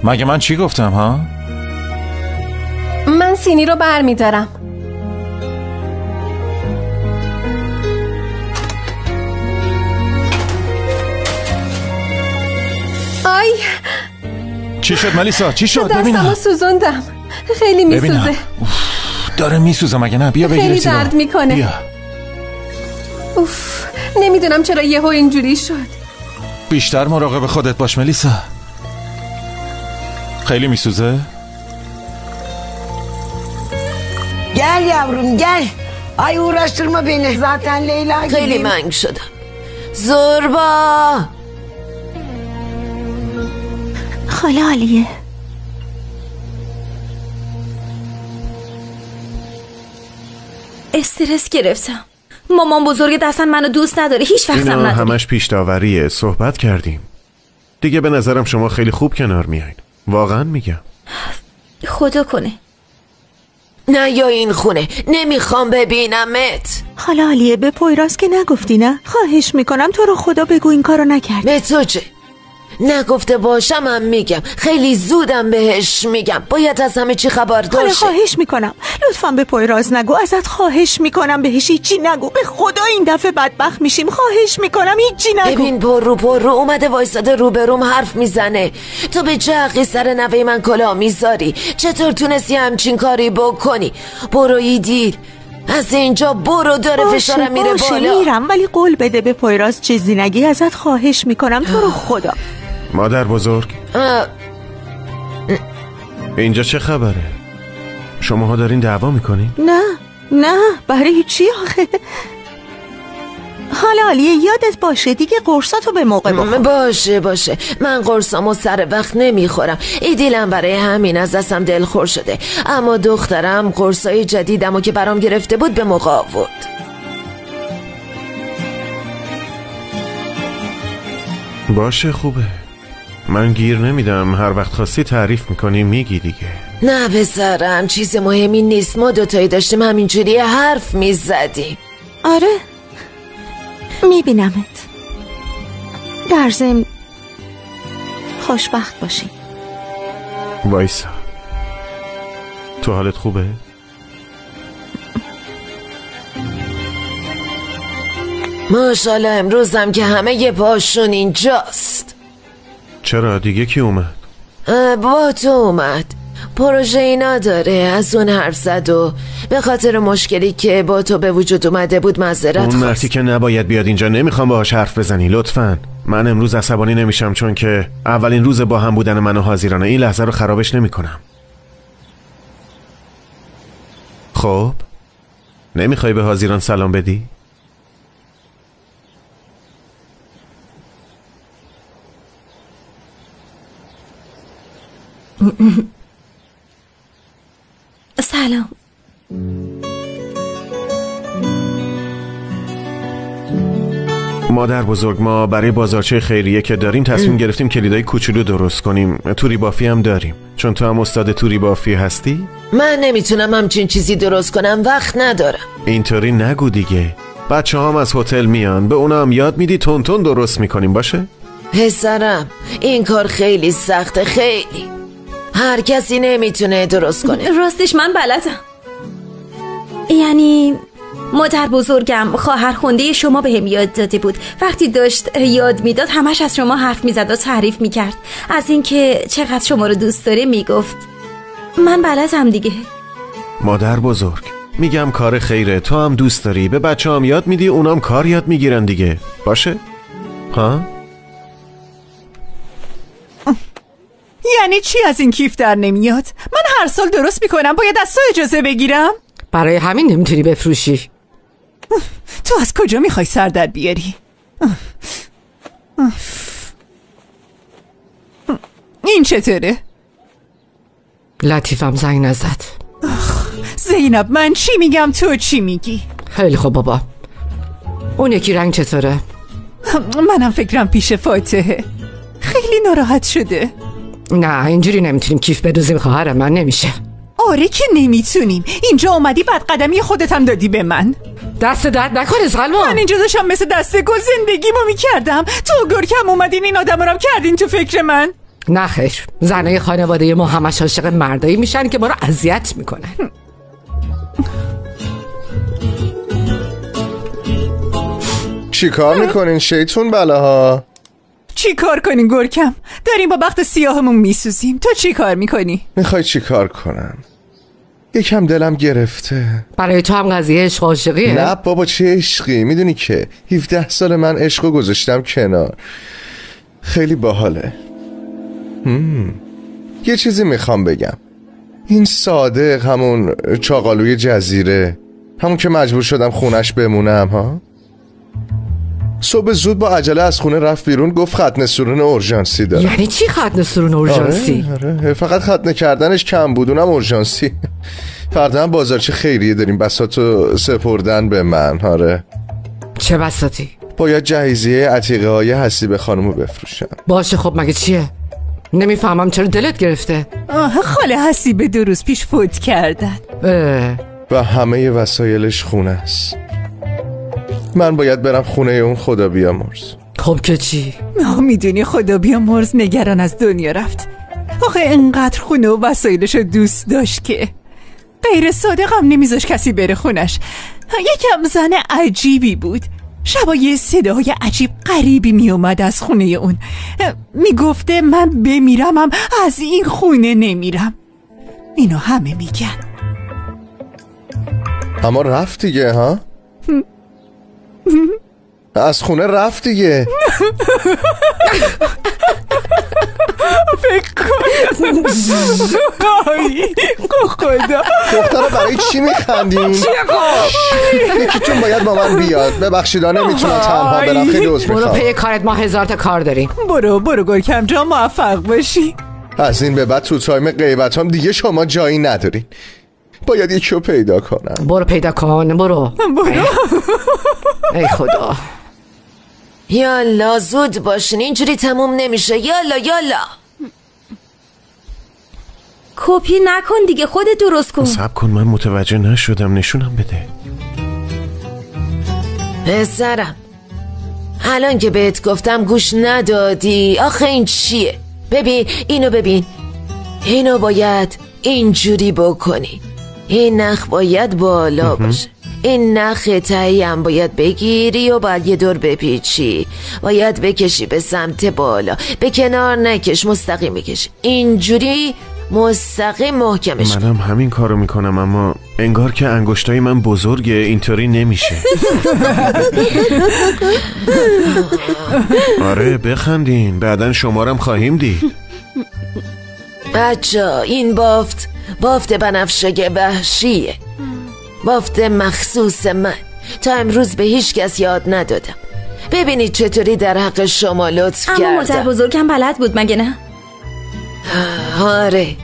مگه من چی گفتم ها؟ من سینی رو بر میدارم. آی چی شد ملیسا؟ چی شد؟ ببینم. دستمو سوزوندم، خیلی میسوزه. داره میسوزه مگه نه؟ بیا بگیر. خیلی درد میکنه. بیا. اوف، نمیدونم چرا یهو اینجوری شد. بیشتر مراقب خودت باش ملیسا. خیلی میسوزه؟ Gel yavrum gel. Ay uğraştırma beni. Zaten Leyla gibi. خیلی منگ شدم. زوربا خاله عالیه. استرس گرفتم. مامان بزرگ اصلا منو دوست نداره، هیچ وقتم اینا نداره. همش پیش داوریه، صحبت کردیم دیگه. به نظرم شما خیلی خوب کنار میایین، واقعا میگم. خدا کنه. نه یا این خونه، نمیخوام ببینمت. خاله عالیه، به پویراز که نگفتی نه؟ خواهش میکنم تو رو خدا بگو این کارو نکردی. به تو چه؟ نگفته باشم هم میگم، خیلی زودم بهش میگم. باید از همه چی خبردار خاله شه. خواهش میکنم لطفاً به پویراز نگو، ازت خواهش میکنم بهش هیچی نگو. به خدا این دفعه بدبخت میشیم، خواهش میکنم هیچی نگو. ببین پر رو اومده وایساده روبروم حرف میزنه. تو به چه حقی سر نوه من کلاه میذاری؟ چطور تونستی همچین کاری بکنی؟ بروی دیر از اینجا برو، داره فشارم میره بالا. میرم، ولی قول بده به پویراز چیزی نگی، ازت خواهش میکنم تو رو خدا. مادر بزرگ اینجا چه خبره؟ شماها دارین دعوا میکنین؟ نه برای چی آخه؟ حالا عالیه یادت باشه دیگه قرصاتو به موقع بخور. باشه من قرصامو سر وقت نمیخورم. ایدیلم برای همین از دستم دلخور شده. اما دخترم قرصای جدیدمو که برام گرفته بود به موقع آورد. باشه خوبه، من گیر نمیدم، هر وقت خواستی تعریف میکنی میگی دیگه. نه پسرم چیز مهمی نیست، ما دوتایی داشتیم همینجوری حرف میزدیم. آره میبینمت. در ضمن خوشبخت باشی. وایسا، تو حالت خوبه؟ ماشاءالله امروزم که همه یه پاشون اینجاست. چرا دیگه کی اومد؟ با تو اومد. پروژه اینا داره، از اون حرف زد و به خاطر مشکلی که با تو به وجود اومده بود معذرت اون خواست. مرتی که نباید بیاد اینجا، نمیخوام باهاش حرف بزنی لطفاً. من امروز عصبانی نمیشم چون که اولین روز با هم بودن من و حاضرانه، این لحظه رو خرابش نمیکنم. خب نمیخوای به حاضران سلام بدی؟ سلام. مادر بزرگ، ما برای بازارچه خیریه که داریم تصمیم گرفتیم کلیدای کوچولو درست کنیم. توری بافی هم داریم. چون تو هم استاد توری بافی هستی؟ من نمیتونم همچین چیزی درست کنم، وقت ندارم. اینطوری نگو دیگه. بچه هم از هتل میان، به اونا هم یاد میدی تون تون درست میکنیم باشه؟ پسرم این کار خیلی سخته، خیلی. هر کسی نمیتونه درست کنه. راستش من بلدم. یعنی مادر بزرگم خواهر خونده شما بهم یاد داده بود. وقتی داشت یاد میداد همش از شما حرف میزد و تعریف میکرد. از اینکه چقدر شما رو دوست داره میگفت. من بلدم دیگه. مادر بزرگ، میگم کار خیره، تو هم دوست داری، به بچه هم یاد میدی، اونام کار یاد میگیرن دیگه. باشه؟ ها؟ یعنی چی از این کیف در نمیاد؟ من هر سال درست میکنم، باید از تو اجازه بگیرم؟ برای همین نمیتونی بفروشی. تو از کجا میخوای سر در بیاری؟ این چطوره؟ لطیفم زنگ نزد. زینب من چی میگم تو چی میگی؟ خیلی خوب بابا. اون یکی رنگ چطوره؟ منم فکرم پیش فاتحه. خیلی ناراحت شده. نه اینجوری نمیتونیم کیف بدوزیم خواهرم، من نمیشه. آره که نمیتونیم. اینجا اومدی بعد قدمی خودت هم دادی به من. دست درد نکنه سلمان. من اینجا داشتم مثل دست گل زندگیمو میکردم، تو گرکم اومدین این آدم رو کردین تو فکر من. نه خیر، زنای خانواده ما همش عاشق مردایی میشن که ما رو اذیت میکنن. چی کار میکنین شیطون بلاها؟ چی کار کنین گرکم؟ داریم با بخت سیاهمون میسوزیم. تو چی کار میکنی؟ میخوای چی کار کنم؟ یکم دلم گرفته. برای تو هم قضیه عشق عاشقیه؟ نه بابا چه عشقی، میدونی که 17 سال من عشقو گذاشتم کنار. خیلی باحاله. یه چیزی میخوام بگم. این صادق، همون چاقالوی جزیره، همون که مجبور شدم خونش بمونم ها، صبح زود با عجله از خونه رفت بیرون، گفت ختنه سورون اورژانسی داره. یعنی چی ختنه سورون اورژانسی؟ آره فقط ختنه کردنش کم بود، اونم اورژانسی. فردا هم بازارچه خیریه داریم، بساطو سپردن به من. آره. چه بساطی؟ باید جهیزیه عتیقه های حسیب خانمو بفروشم. باشه خب مگه چیه؟ نمیفهمم چرا دلت گرفته؟ خاله حسیب 2 روز پیش فوت کردن و همه وسایلش خونه است. من باید برم خونه اون خدا بیامرز. خب که چی؟ میدونی خدا بیامرز نگران از دنیا رفت. آخه انقدر خونه و وسایلش دوست داشت که غیر صادقم نمیذاش کسی بره خونش. یکم زن عجیبی بود. شبا یه صداهای عجیب غریبی میومد از خونه اون. میگفته من بمیرمم از این خونه نمیرم. اینو همه میگن. اما رفت دیگه ها؟ از خونه رفت دیگه. فکر کنم خدا دختره برای چی میخندین؟ یکیتون باید با من بیاد. ببخشید نمیتونم تنها برم، خیلی عذر میخوام. برو پی کارت، ما 1000 تا کار داریم. برو گرکم جان، موفق باشی. از این به بعد تو تایم غیبت هم دیگه شما جایی ندارین. باید یکی رو پیدا کنم. برو پیدا کن، برو. ای خدا. یالا زود باشین، اینجوری تموم نمیشه. یالا کپی نکن دیگه، خودت درست کن. صبر کن، من متوجه نشدم، نشونم بده. پسرم الان که بهت گفتم گوش ندادی. آخه این چیه؟ ببین اینو، ببین اینو باید اینجوری بکنی. این نخ باید بالا باشه. این نخ تایی هم باید بگیری و باید یه دور بپیچی. باید بکشی به سمت بالا، به کنار نکش، مستقیم بکش. اینجوری مستقیم محکمش. منم همین کارو میکنم، اما انگار که انگشتای من بزرگه، اینطوری نمیشه. آره بخندین، بعدن شمارم خواهیم دید. بچه این بافت بنفشه وحشیه. بافت مخصوص من، تا امروز به هیچ کس یاد ندادم. ببینید چطوری در حق شما لطف کردم. اما مادر بزرگم بلد بود مگه نه؟ آره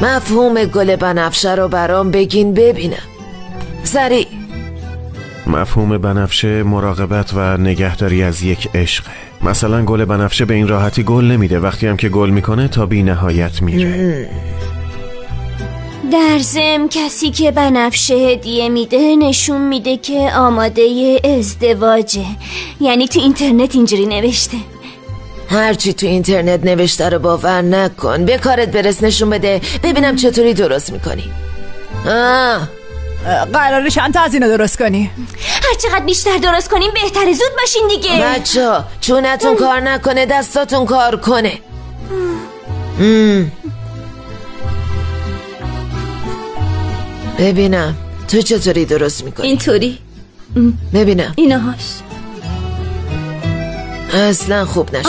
مفهوم گل بنفشه رو برام بگین ببینم. سریع. مفهوم بنفشه مراقبت و نگهداری از یک عشقه. مثلا گل بنفشه به این راحتی گل نمیده، وقتی هم که گل میکنه تا بی نهایت میره. در ضمن کسی که بنفشه هدیه میده نشون میده که آماده ازدواجه. یعنی تو اینترنت اینجوری نوشته. هرچی تو اینترنت نوشته رو باور نکن. به کارت برس، نشون بده ببینم چطوری درست میکنی. قراره چند تا از اینو درست کنی؟ هر چقدر بیشتر درست کنیم بهتره. زود باشین دیگه بچه. چونتون کار نکنه، دستاتون کار کنه. ببینم تو چطوری درست میکنی. اینطوری. ببینم اینهاش اصلا خوب نشد.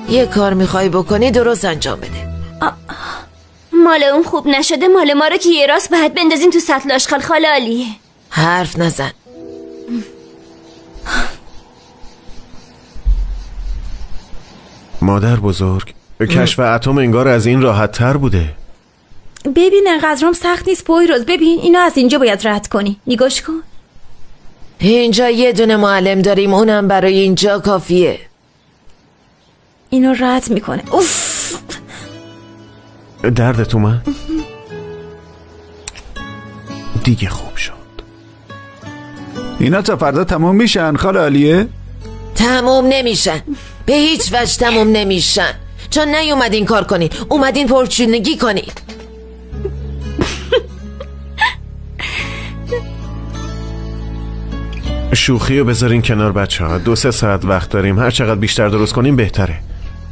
یه کار میخوای بکنی درست انجام بده. مال اون خوب نشده، مال ما رو که یه راست باید بندازین تو سطل آشغال. خاله عالیه. حرف نزن. مادر بزرگ، کشف اتم انگار از این راحت تر بوده. ببین انقدرام سخت نیست پویروز. ببین اینو از اینجا باید رد کنی. نگاش کن. اینجا یه دونه معلم داریم، اونم برای اینجا کافیه. اینو رد میکنه. اوف. دردت اومد؟ دیگه خوب شد. اینا تا فردا تموم میشن خاله عالیه؟ تموم نمیشن، به هیچ وجه تموم نمیشن، چون نیومدین کار کنین، اومدین پرچونگی کنین. شوخی رو بذارین کنار بچه ها. 2-3 ساعت وقت داریم، هر چقدر بیشتر درست کنیم بهتره.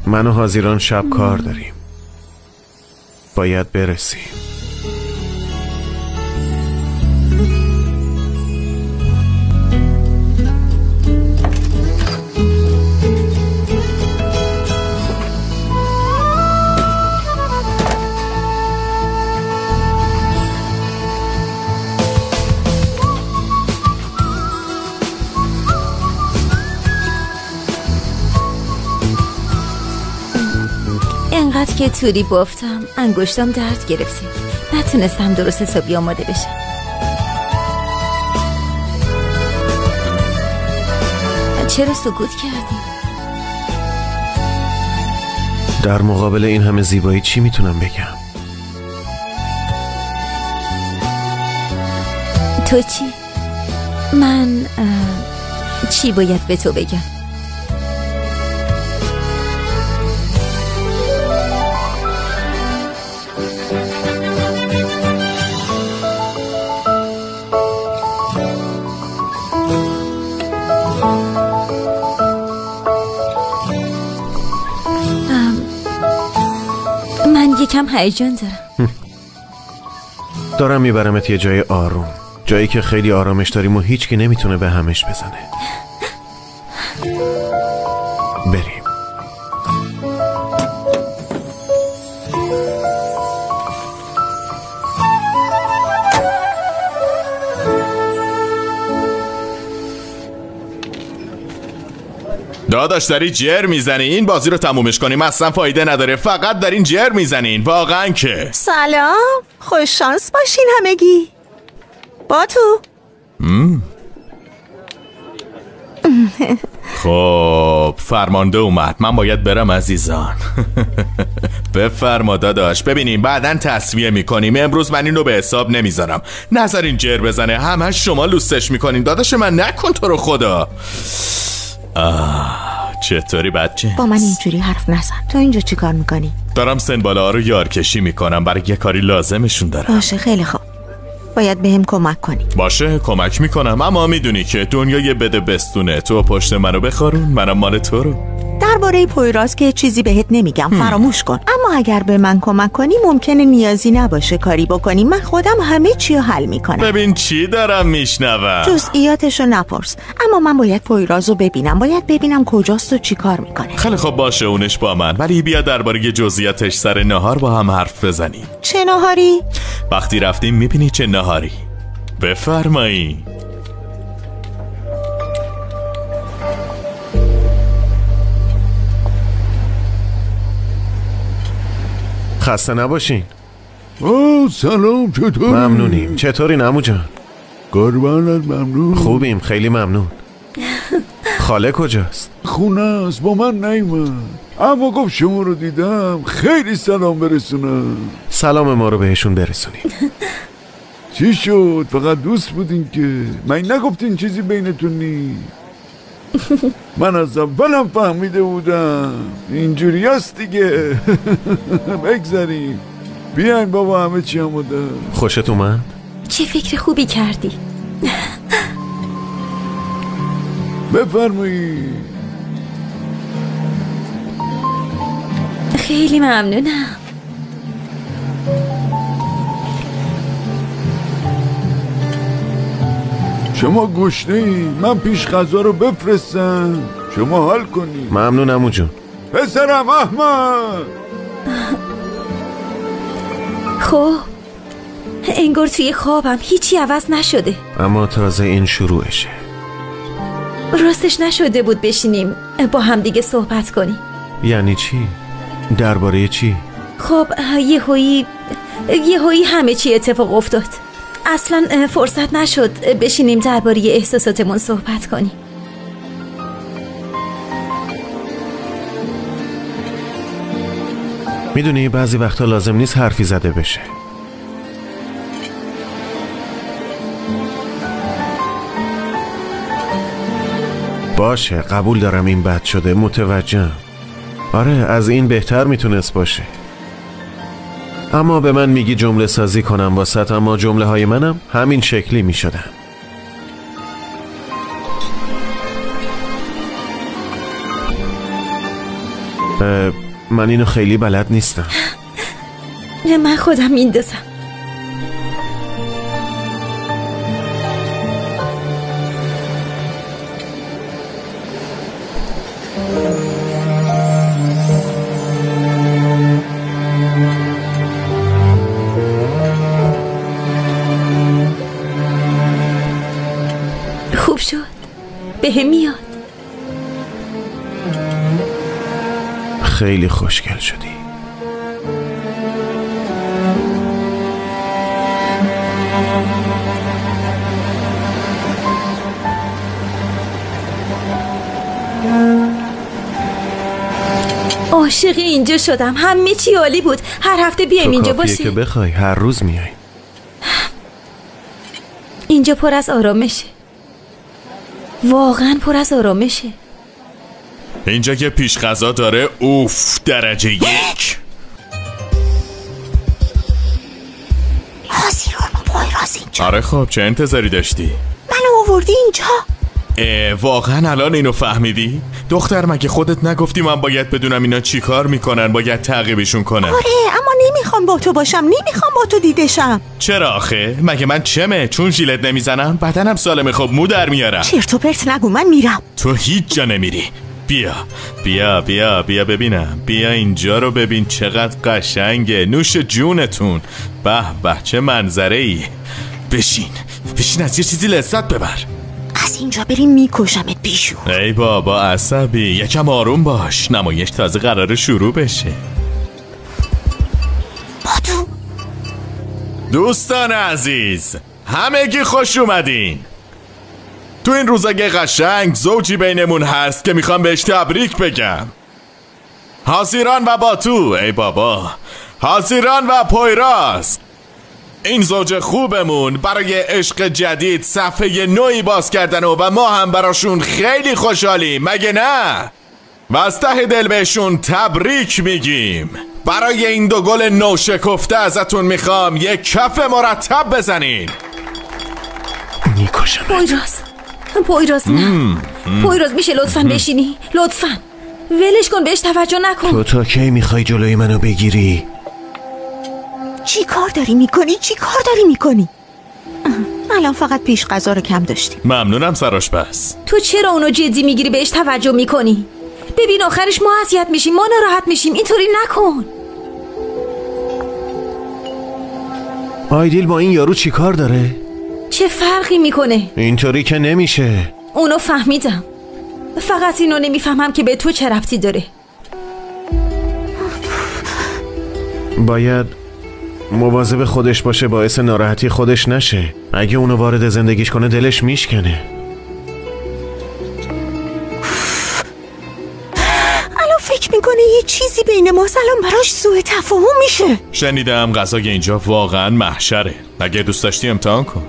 من و حاضران شب کار داریم، باید برسیم. انقدر که توری بافتم انگشتم درد گرفته، نتونستم درست حسابی آماده بشم. چرا سکوت کردی؟ در مقابل این همه زیبایی چی میتونم بگم؟ تو چی؟ من چی باید به تو بگم؟ من یکم هیجان دارم میبرمت یه جای آروم، جایی که خیلی آرامش داریم و هیچکی نمیتونه به همش بزنه. بریم. داداش داری جر میزنی، این بازی رو تمومش کنیم، اصلا فایده نداره، فقط دارین جر میزنین واقعا که. سلام، خوش شانس باشین همگی. با تو خب فرمانده اومد، من باید برم عزیزان. بفرما داداش. ببینیم بعداً تصویه میکنیم، امروز من اینو به حساب نمیذارم. نذارین جر بزنه، همش شما لوستش میکنین. داداش من نکن تو رو خدا. چطوری بچه؟ با من اینجوری حرف نزن. تو اینجا چی کار میکنی؟ دارم سنباله ها رو یارکشی میکنم، برای یه کاری لازمشون دارم. باشه خیلی خوب، باید بهم کمک کنی. باشه کمک میکنم، اما میدونی که دنیا یه بده بستونه، تو پشت منو بخارون، منم مال تو رو. درباره پویراز که چیزی بهت نمیگم، فراموش کن. اما اگر به من کمک کنی ممکنه نیازی نباشه کاری بکنی، من خودم همه چی رو حل میکنم. ببین چی دارم میشنوم. جزئیاتشو نپرس، اما من باید پویراز رو ببینم، باید ببینم کجاست و چی کار میکنه. خیلی خب باشه، اونش با من، ولی بیا درباره جزئیاتش سر نهار با هم حرف بزنیم. چه نهاری؟ وقتی رفتیم میبینی چه نهاری. بفرمایی. خسته نباشین. سلام، چطوری؟ ممنونیم. چطوری عمو جان؟ قربانت. ممنون. خوبیم، خیلی ممنون. خاله کجاست؟ خونه است، با من نیومد، اما گفت شما رو دیدم خیلی سلام برسونم. سلام ما رو بهشون برسونید. چی شد؟ فقط دوست بودین که؟ من نگفتین چیزی بینتون نیست؟ من از اولم فهمیده بودم اینجوری است دیگه. بگذاریم بیاین بابا، همه چی آماده. خوشت اومد؟ چه فکر خوبی کردی. بفرمایید. خیلی ممنونم. شما گشنه‌ای؟ من پیش غذا رو بفرستم شما حال کنی. ممنون عمو جون. پسرم احمد. خب انگار توی خوابم هیچی عوض نشده. اما تازه این شروعشه. راستش نشده بود بشینیم با هم دیگه صحبت کنیم. یعنی چی؟ درباره چی؟ خب یهویی همه چی اتفاق افتاد. اصلا فرصت نشد بشینیم درباره احساساتمون صحبت کنیم. میدونی بعضی وقتا لازم نیست حرفی زده بشه. باشه قبول دارم این بد شده، متوجهم. آره از این بهتر میتونست باشه. اما به من میگی جمله سازی کنم واسط، اما جمله های منم همین شکلی میشدن. من اینو خیلی بلد نیستم. من خودم میندازم. خوب شد، بهم میاد. خیلی خوشگل شدی. عاشق اینجا شدم. همه چی عالی بود. هر هفته بیایم اینجا باشه. که بخوای هر روز میای. اینجا پر از آرامشه. واقعا پر از آرامشه. اینجا که پیش غذا داره اوف درجه 1. حاضران پایراز اینجا. آره خب چه انتظاری داشتی؟ منو آوردی اینجا؟ واقعا الان اینو فهمیدی؟ دختر مگه خودت نگفتی من باید بدونم اینا چی کار میکنن، باید تعقیبشون کنم؟ آره اما نمیخوام با تو باشم، نمیخوام با تو دیدشم. چرا آخه؟ مگه من چمه؟ چون ژیلت نمیزنم؟ بدنم سالمه، خب مو در میارم. چرت و پرت نگو، من میرم. تو هیچ جا نمیری. بیا بیا بیا بیا ببینم. بیا اینجا رو ببین چقدر قشنگه. نوش جونتون. به به چه منظره ای. بشین از یه چیزی لذت ببر. از اینجا بریم میکشمت بیشو. ای بابا عصبی، یکم آروم باش. نمایش تازه قراره شروع بشه. باتو دوستان عزیز همگی خوش اومدین. تو این روزای قشنگ زوجی بینمون هست که میخوام بهش تبریک بگم. حاضران و باتو، ای بابا، حاضران و پویراز. این زوج خوبمون برای عشق جدید صفحه نوعی باز کردن و ما هم براشون خیلی خوشحالیم، مگه نه؟ و از ته دل بهشون تبریک میگیم. برای این دو گل نوشکفته ازتون میخوام یک کف مرتب بزنین. میکشم. پویراز نه. پویراز میشه لطفاً بشینی؟ لطفاً ولش کن، بهش توجه نکن. تو تا کی میخوای جلوی منو بگیری؟ چی کار داری میکنی؟ الان فقط پیش غذا رو کم داشتیم. ممنونم سرآشپز. تو چرا اونو جدی میگیری بهش توجه میکنی؟ ببین آخرش ما اذیت میشیم، ما ناراحت میشیم. اینطوری نکن. آیدیل با این یارو چی کار داره؟ چه فرقی میکنه؟ اینطوری که نمیشه. اونو فهمیدم، فقط اینو نمیفهمم که به تو چه ربطی داره. باید مواظب خودش باشه، باعث ناراحتی خودش نشه. اگه اونو وارد زندگیش کنه دلش میشکنه. الان فکر میکنه یه چیزی بین ما الان براش سوء تفاهم میشه. شنیدم غذای اینجا واقعا محشره. اگه دوست داشتی امتحان کن.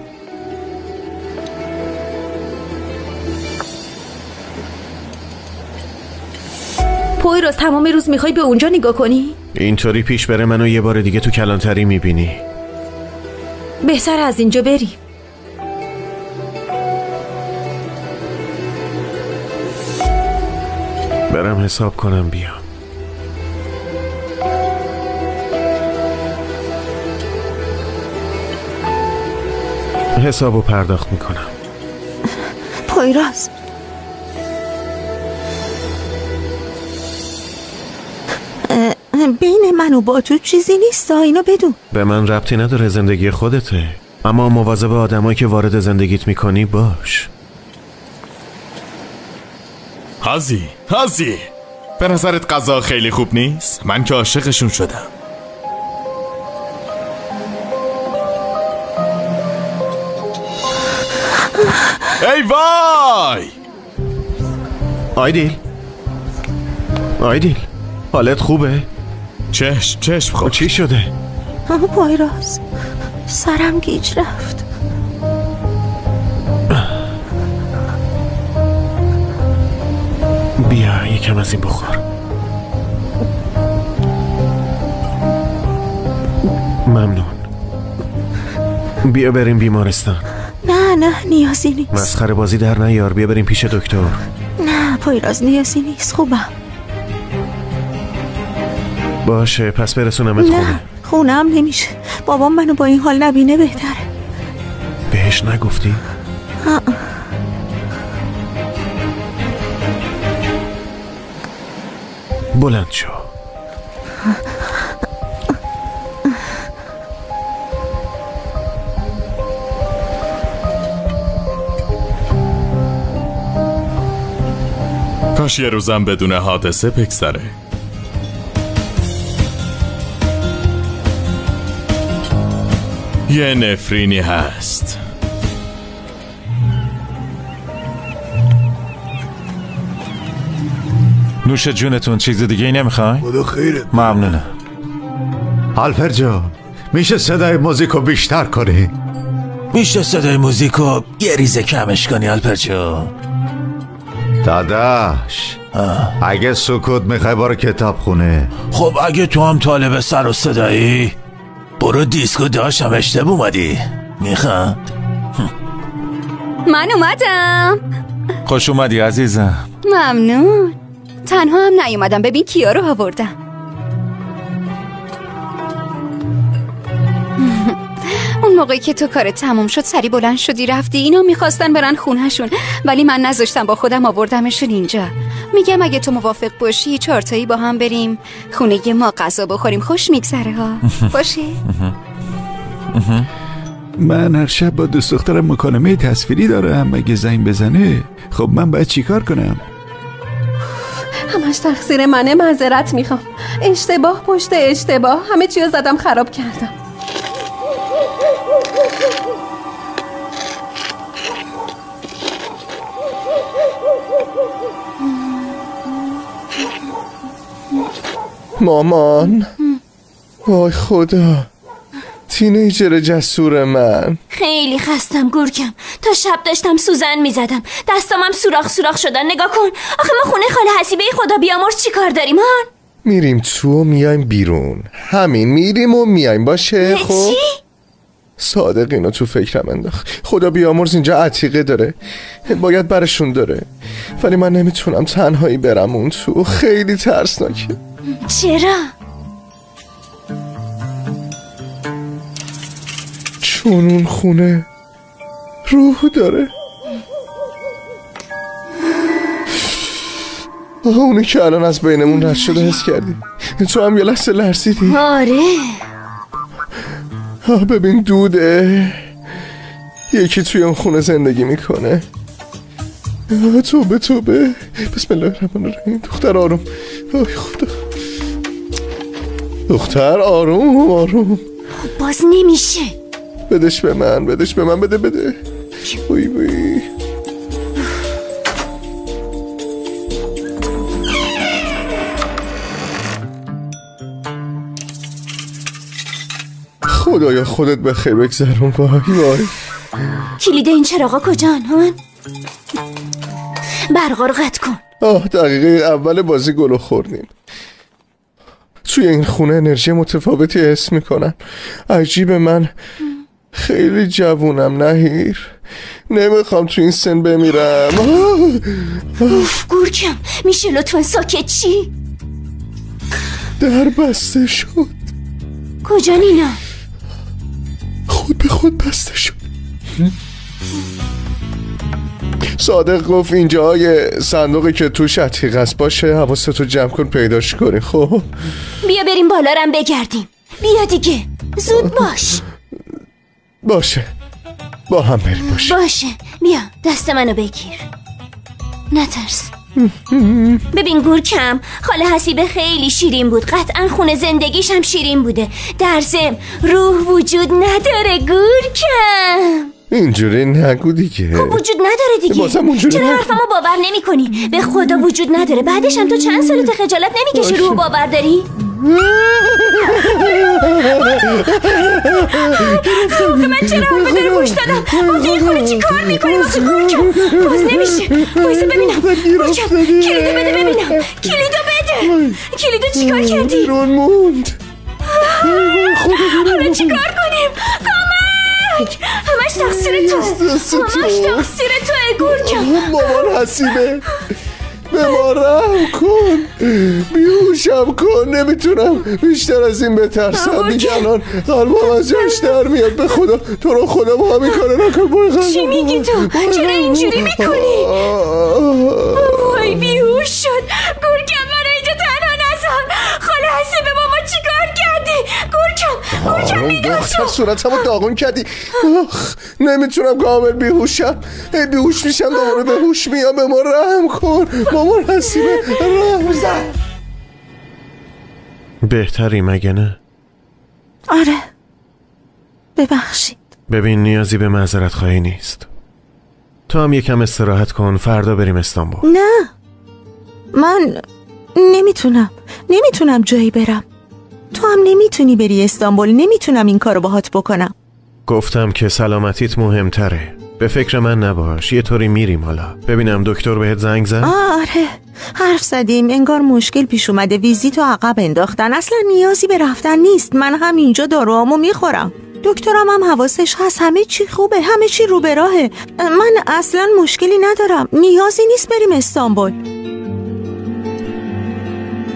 پویراز تمام روز میخوای به اونجا نگاه کنی؟ اینطوری پیش بره منو یه بار دیگه تو کلانتری میبینی. بهتر از اینجا بریم. برم حساب کنم بیام. حسابو پرداخت میکنم. پویراز بین من و با تو چیزی نیست، اینو بدون. به من ربطی نداره، زندگی خودته. اما مواظب آدمایی که وارد زندگیت میکنی باش. هازی به نظرت غذا خیلی خوب نیست؟ من که عاشقشون شدم. ای وای! آیدیل حالت خوبه؟ چشم خوب. چی شده؟ پویراز سرم گیج رفت. بیا یکم از این بخور. ممنون. بیا بریم بیمارستان. نه نیازی نیست. مسخره بازی در نیار، بیا بریم پیش دکتر. نه پویراز نیازی نیست، خوبم. باشه پس برسونمت خونه. نه خونم نمیشه، بابام منو با این حال نبینه بهتره. بهش نگفتی؟ بلند شو. کاش یه روزم بدون حادثه بگذره. یه نفرینی هست. نوش جونتون، چیز دیگه ای نمیخوای؟ خدا خیرت. ممنونم. آلفر جان میشه صدای موزیکو بیشتر کنی؟ میشه صدای موزیکو یه ریزه کمش کنی آلفر جان؟ داداش اگه سکوت میخوای برو کتاب خونه. خب اگه تو هم طالب سر و صدایی برو دیسکو داشتم اشتباه اومدی. میخوام من اومدم. خوش اومدی عزیزم. ممنون. تنها هم نیومدم، ببین کیا رو آوردم. اون موقعی که تو کارت تموم شد سری بلند شدی رفتی. اینا میخواستن برن خونهشون ولی من نذاشتم، با خودم آوردمشون اینجا. میگم اگه تو موافق باشی 4 تایی با هم بریم خونه ما غذا بخوریم، خوش میگذره ها. باشی؟ من هر شب با دوست دخترم مکالمه تصویری دارم. اگه زنگ بزنه خب من باید چی کار کنم؟ همش تقصیر منه، معذرت میخوام. اشتباه پشت اشتباه همه چی رو زدم خراب کردم. مامان وای خدا، تینیجر جسور من. خیلی خستم گورکم، تا شب داشتم سوزن میزدم، دستامم سوراخ شدن. نگاه کن، آخه ما خونه خاله حسیبه خدا بیامرز چی کار داریم هان؟ میریم تو و میایم بیرون، همین میریم و میایم. باشه خب؟ چی؟ صادق اینو تو فکرم انداخت. خدا بیامرز اینجا عتیقه داره، باید برشون داره، ولی من نمیتونم تنهایی برم اون تو، خیلی ترسناکه. چرا؟ چون اون خونه روح داره. اونه که الان از بینمون رد شده حس کردی؟ تو هم یه لحظه لرزیدی؟ آره. ببین دوده، یکی توی اون خونه زندگی میکنه. توبه. بسم الله الرحمن الرحیم. دختر آروم. آی خدا، دختر آروم. خب باز نمیشه. بدش به من بده. وی وی. خدایا خودت به خیر بگذرون. وای کلید این چراغا کجان هان؟ برقا رو قطع کن. دقیقه اول بازی گلو خوردیم. توی این خونه انرژی متفاوتی حس میکنم. عجیبه، من خیلی جوونم نهیر. نمیخوام تو این سن بمیرم. اوف گورکم، میشه لطفا ساکت چی؟ در بسته شد. کجا نینا؟ خود به خود بسته شد. صادق گفت اینجا یه صندوقی که توش عتیق است باشه، حواستو جمع کن پیداش کنی. خب بیا بریم بالا رم بگردیم. بیا دیگه زود باشه با هم بریم. باشه بیا دست منو بگیر، نترس. ببین گورکم، خاله حسیبه خیلی شیرین بود، قطعا خونه زندگیش هم شیرین بوده. در ضمن روح وجود نداره گورکم. اینجوری نگو دیگه. خب وجود نداره دیگه. چرا حرفمو باور نمی کنی؟ به خدا وجود نداره. بعدش هم تو چند سالت خجالت نمیکشه روح باور داری؟ من چرا هم بداره گوش دادم؟ ما تو این خونه چی کار میکنیم واسه گورکم؟ باز نمیشه. بایسته ببینم گورکم، کلیدو بده ببینم. کلیدو چی کار کردی؟ بیرون موند. حالا چی کار کنیم؟ همش تقصیر توه گورکم. مامان حسیبه به ما رحم کن، بیهوشم کن، نمیتونم بیشتر از این بترسم. میگنان قلبم از جاش در میاد. به خدا تو رو خدا با همین کار نکن. چی میگی تو؟ چرا اینجوری میکنی؟ وای بیهوش شد. گورکم منو اینجا تنها نذار. خاله حسیبه با ما چی کار کردی؟ گورکم میدونم دختر صورتمو داغون کردی. نمیتونم کامل بیهوشم. بیهوش میشم دوباره به هوش میام. به ما رحم کن مامان حسیبه، رحم زن. بهتری مگه نه؟ آره ببخشید. ببین نیازی به معذرت خواهی نیست. تو هم یکم استراحت کن، فردا بریم استانبول. نه من نمیتونم جایی برم. تو هم نمیتونی بری استانبول. نمیتونم این کارو باهات بکنم. گفتم که سلامتیت مهمتره. به فکر من نباش. یه طوری میریم حالا. ببینم دکتر بهت زنگ زد؟ آره حرف زدیم. انگار مشکل پیش اومده. ویزیتو عقب انداختن. اصلا نیازی به رفتن نیست. من هم اینجا داروامو میخورم. دکترم هم حواسش هست. همه چی خوبه، همه چی رو به راهه. من اصلا مشکلی ندارم. نیازی نیست بریم استانبول.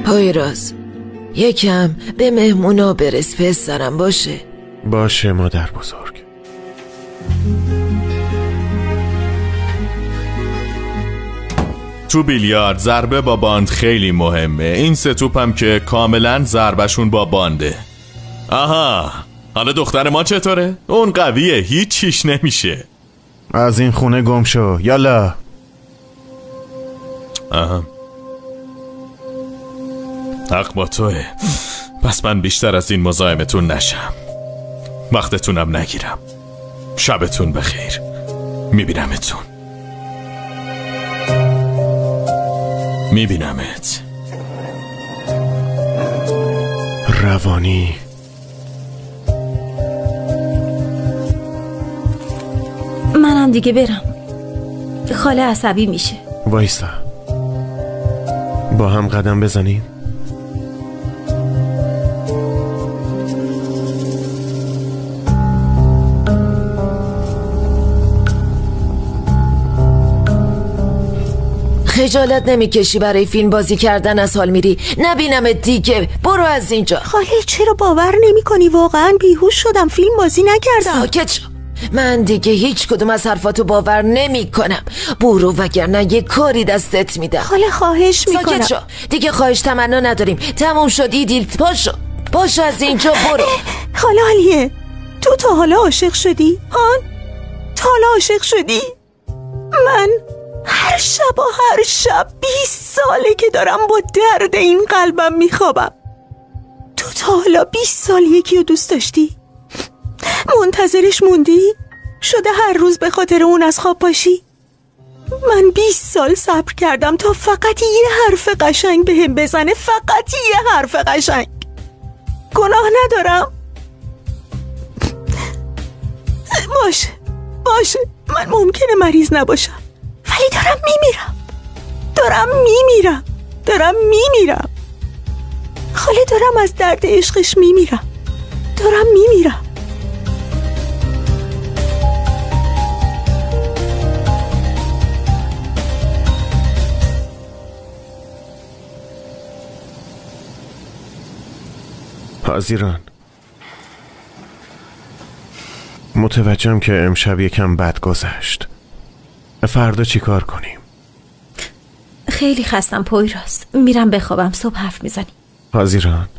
پایراز یکم به مهمونا برس پسرم. باشه مادر بزرگ. تو بیلیارد ضربه با باند خیلی مهمه. این سه توپم که کاملا ضربشون با بانده. آها حالا دختر ما چطوره؟ اون قویه، هیچ چیش نمیشه. از این خونه گم شو یالا. آها حق با توه. پس من بیشتر از این مزاحمتون نشم، وقتتونم نگیرم. شبتون بخیر. میبینمت. روانی منم دیگه برم. خاله عصبی میشه. وایسا با هم قدم بزنیم. خجالت نمیکشی برای فیلم بازی کردن از حال میری؟ نبینمت دیگه. برو از اینجا. خاله چرا باور نمی کنی؟ واقعا بیهوش شدم. فیلم بازی نکردم. ساکت شو. من دیگه هیچ کدوم از حرفاتو باور نمی کنم. برو وگرنه یه کاری دستت میدم. خاله خواهش میکنم. ساکت شو دیگه. خواهش تمنا نداریم. تموم شدی دیل. پاشو از اینجا برو. خاله علیه تو تا حالا عاشق شدی؟ تا حالا عاشق شدی؟ من هر شب 20 ساله که دارم با درد این قلبم میخوابم. تو تا حالا 20 سال یکی رو دوست داشتی؟ منتظرش موندی؟ شده هر روز به خاطر اون از خواب پاشی؟ من 20 سال صبر کردم تا فقط یه حرف قشنگ بهم بزنه، فقط یه حرف قشنگ. گناه ندارم؟ باشه من ممکنه مریض نباشم، ولی دارم میمیرم. خاله دارم از درد عشقش میمیرم. حاضران، متوجهم که امشب یکم بد گذشت. فردا چی کار کنیم؟ خیلی خستم پویراز، میرم بخوابم، صبح حرف میزنیم. حاضران،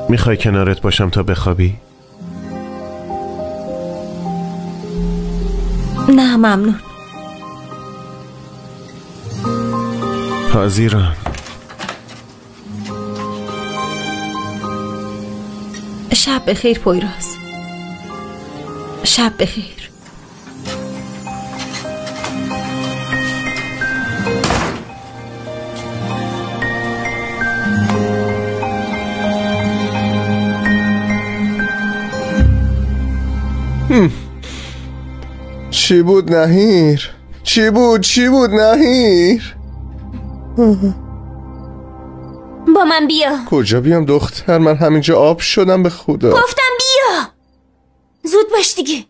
میخوای کنارت باشم تا بخوابی؟ نه ممنون. حاضران، شب بخیر پویراز. شب بخیر. چی بود نهیر؟ چی بود نهیر؟ با من بیا. کجا بیام دختر؟ من همینجا آب شدم به خدا. گفتم بیا، زود باش دیگه.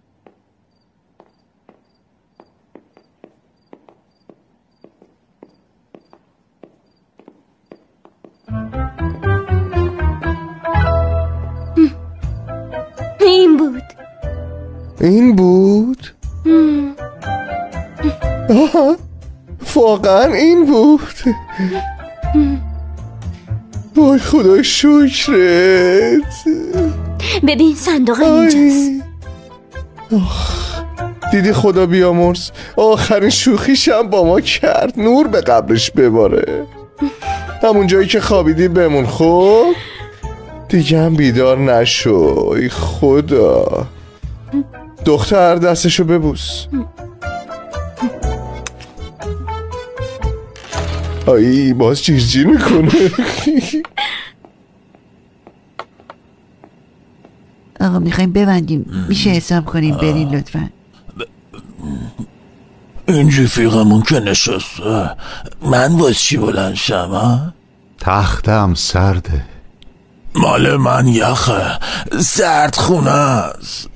این بود؟ آها، واقعا این بود. وای خدا شکرت. ببین صندوق اینجاست. دیدی خدا بیامرز، آخرین شوخیشم با ما کرد. نور به قبرش بباره. همون جایی که خوابیدی بمون. خب دیگه هم بیدار نشو. ای خدا. دختر دستشو ببوس. آی باز جیر میکنه. آقا میخوایم ببندیم، میشه حساب کنیم برین لطفا. این رفیقمون که نشسته، من باز چی بلند شم؟ تختم سرده. مال من یخه، سرد خونه است.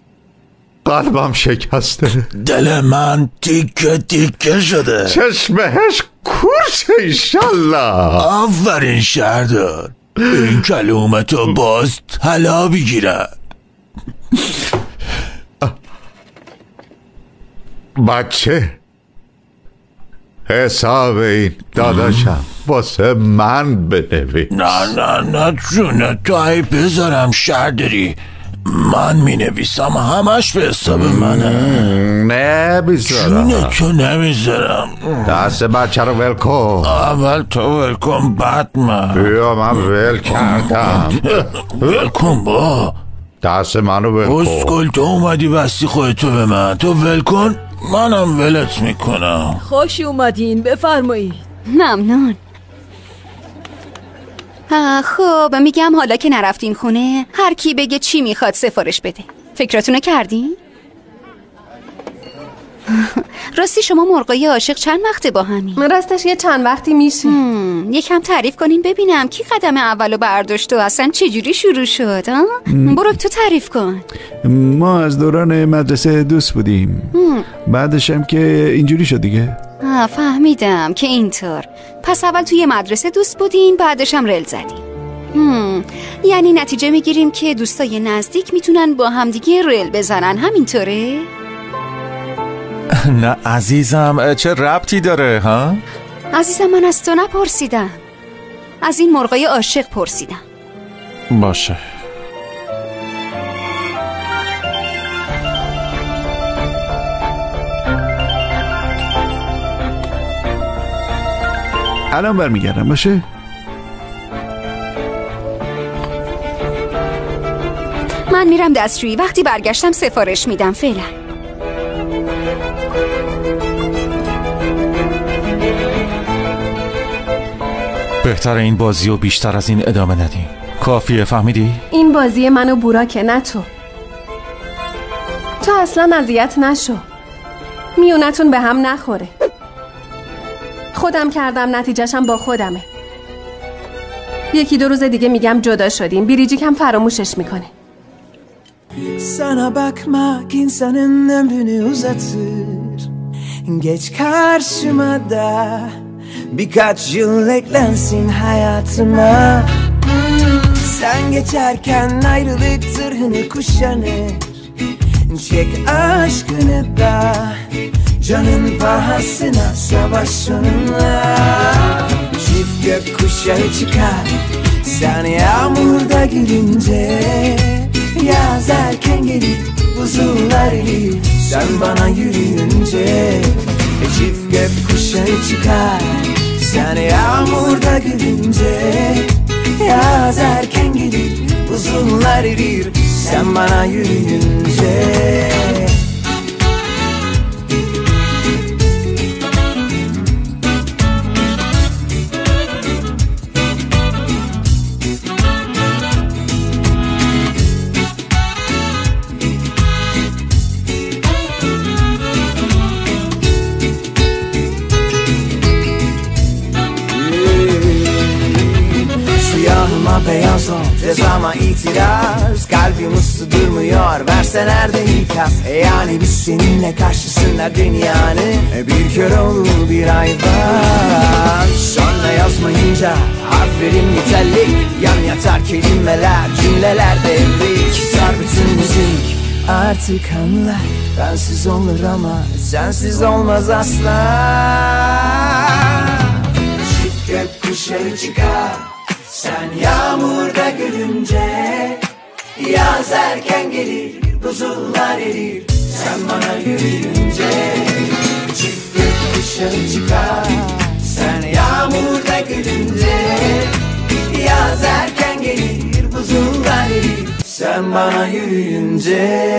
قلبم شکسته. دل من تیکه تیکه شده. چشمهش کورس ایشالله. آفرین شهردار، این کلومتو باز طلا بگیرن. بچه حساب این داداشم واسه من بنویس. نه جونه تایی بذارم شهرداری. من می نویسم، همش به حساب منه. نمیذارم. جونه تو نمیذارم. دست بچه رو ول کن. اول تو ول کن بعد من. بیا من ول کردم. ول کن با دست منو ول کن. اسکل تو اومدی بستی خودتو به من. تو ول کن منم ولت میکنم. خوش اومدین، بفرمایید. ممنون. خب میگم حالا که نرفتین خونه، هر کی بگه چی میخواد سفارش بده. فکراتونو کردین؟ راستی شما مرغای عاشق چند وقته با همین؟ راستش یه چند وقتی میشه. یکم تعریف کنین ببینم کی قدم اولو برداشت و اصلا چجوری شروع شد. برو تو تعریف کن. ما از دوران مدرسه دوست بودیم. بعدش هم که اینجوری شد دیگه. فهمیدم که اینطور. پس اول توی مدرسه دوست بودین، بعدش هم رل زدین. یعنی نتیجه میگیریم که دوستای نزدیک میتونن با همدیگه رل بزنن، همینطوره؟ نه عزیزم، چه ربطی داره ها؟ عزیزم من از تو نپرسیدم، از این مرغای عاشق پرسیدم. باشه. الان برمیگردم. باشه. من میرم دستشویی، وقتی برگشتم سفارش میدم. فعلا. بهتر این بازی رو بیشتر از این ادامه ندیم. کافیه، فهمیدی؟ این بازی من و بوراکه، نه تو. تو اصلا اذیت نشو، میونتون به هم نخوره. خودم کردم، نتیجهشم با خودمه. 1-2 روز دیگه میگم جدا şödeyim. Biricik هم فراموشش میکنه. Sana bakmak insanın ömrünü uzatır. Geç karşıma da birkaç yıl eklensin hayatıma. Sen geçerken ayrılık zırhını kuşanır. Çek aşkını da canın pahasına savaş onunla. Çift gökkuşağı çıkar sen yağmurda gülünce. Yaz erken gelir buzullar erir sen bana yürüyünce. Çift gökkuşağı çıkar sen yağmurda gülünce. Yaz erken gelir buzullar erir sen bana yürüyünce. Siyahıma beyaz ol, cezama itiraz. Kalbim ısı durmuyor, verse nerede ikaz. Yani biz seninle karşısında dünyanın bir kör olur bir hayvan. Sonra yazmayınca harflerin nitelik. Yan yatar kelimeler, cümleler devrik. Sar bütün müzik, artık anla. Bensiz olur ama sensiz olmaz asla. Çift gökkuşağı çıkar sen yağmurda gülünce. Yaz erken gelir buzullar erir sen bana yürüyünce. Çift gökkuşağı çıkar sen yağmurda gülünce. Yaz erken gelir buzullar erir sen bana yürüyünce.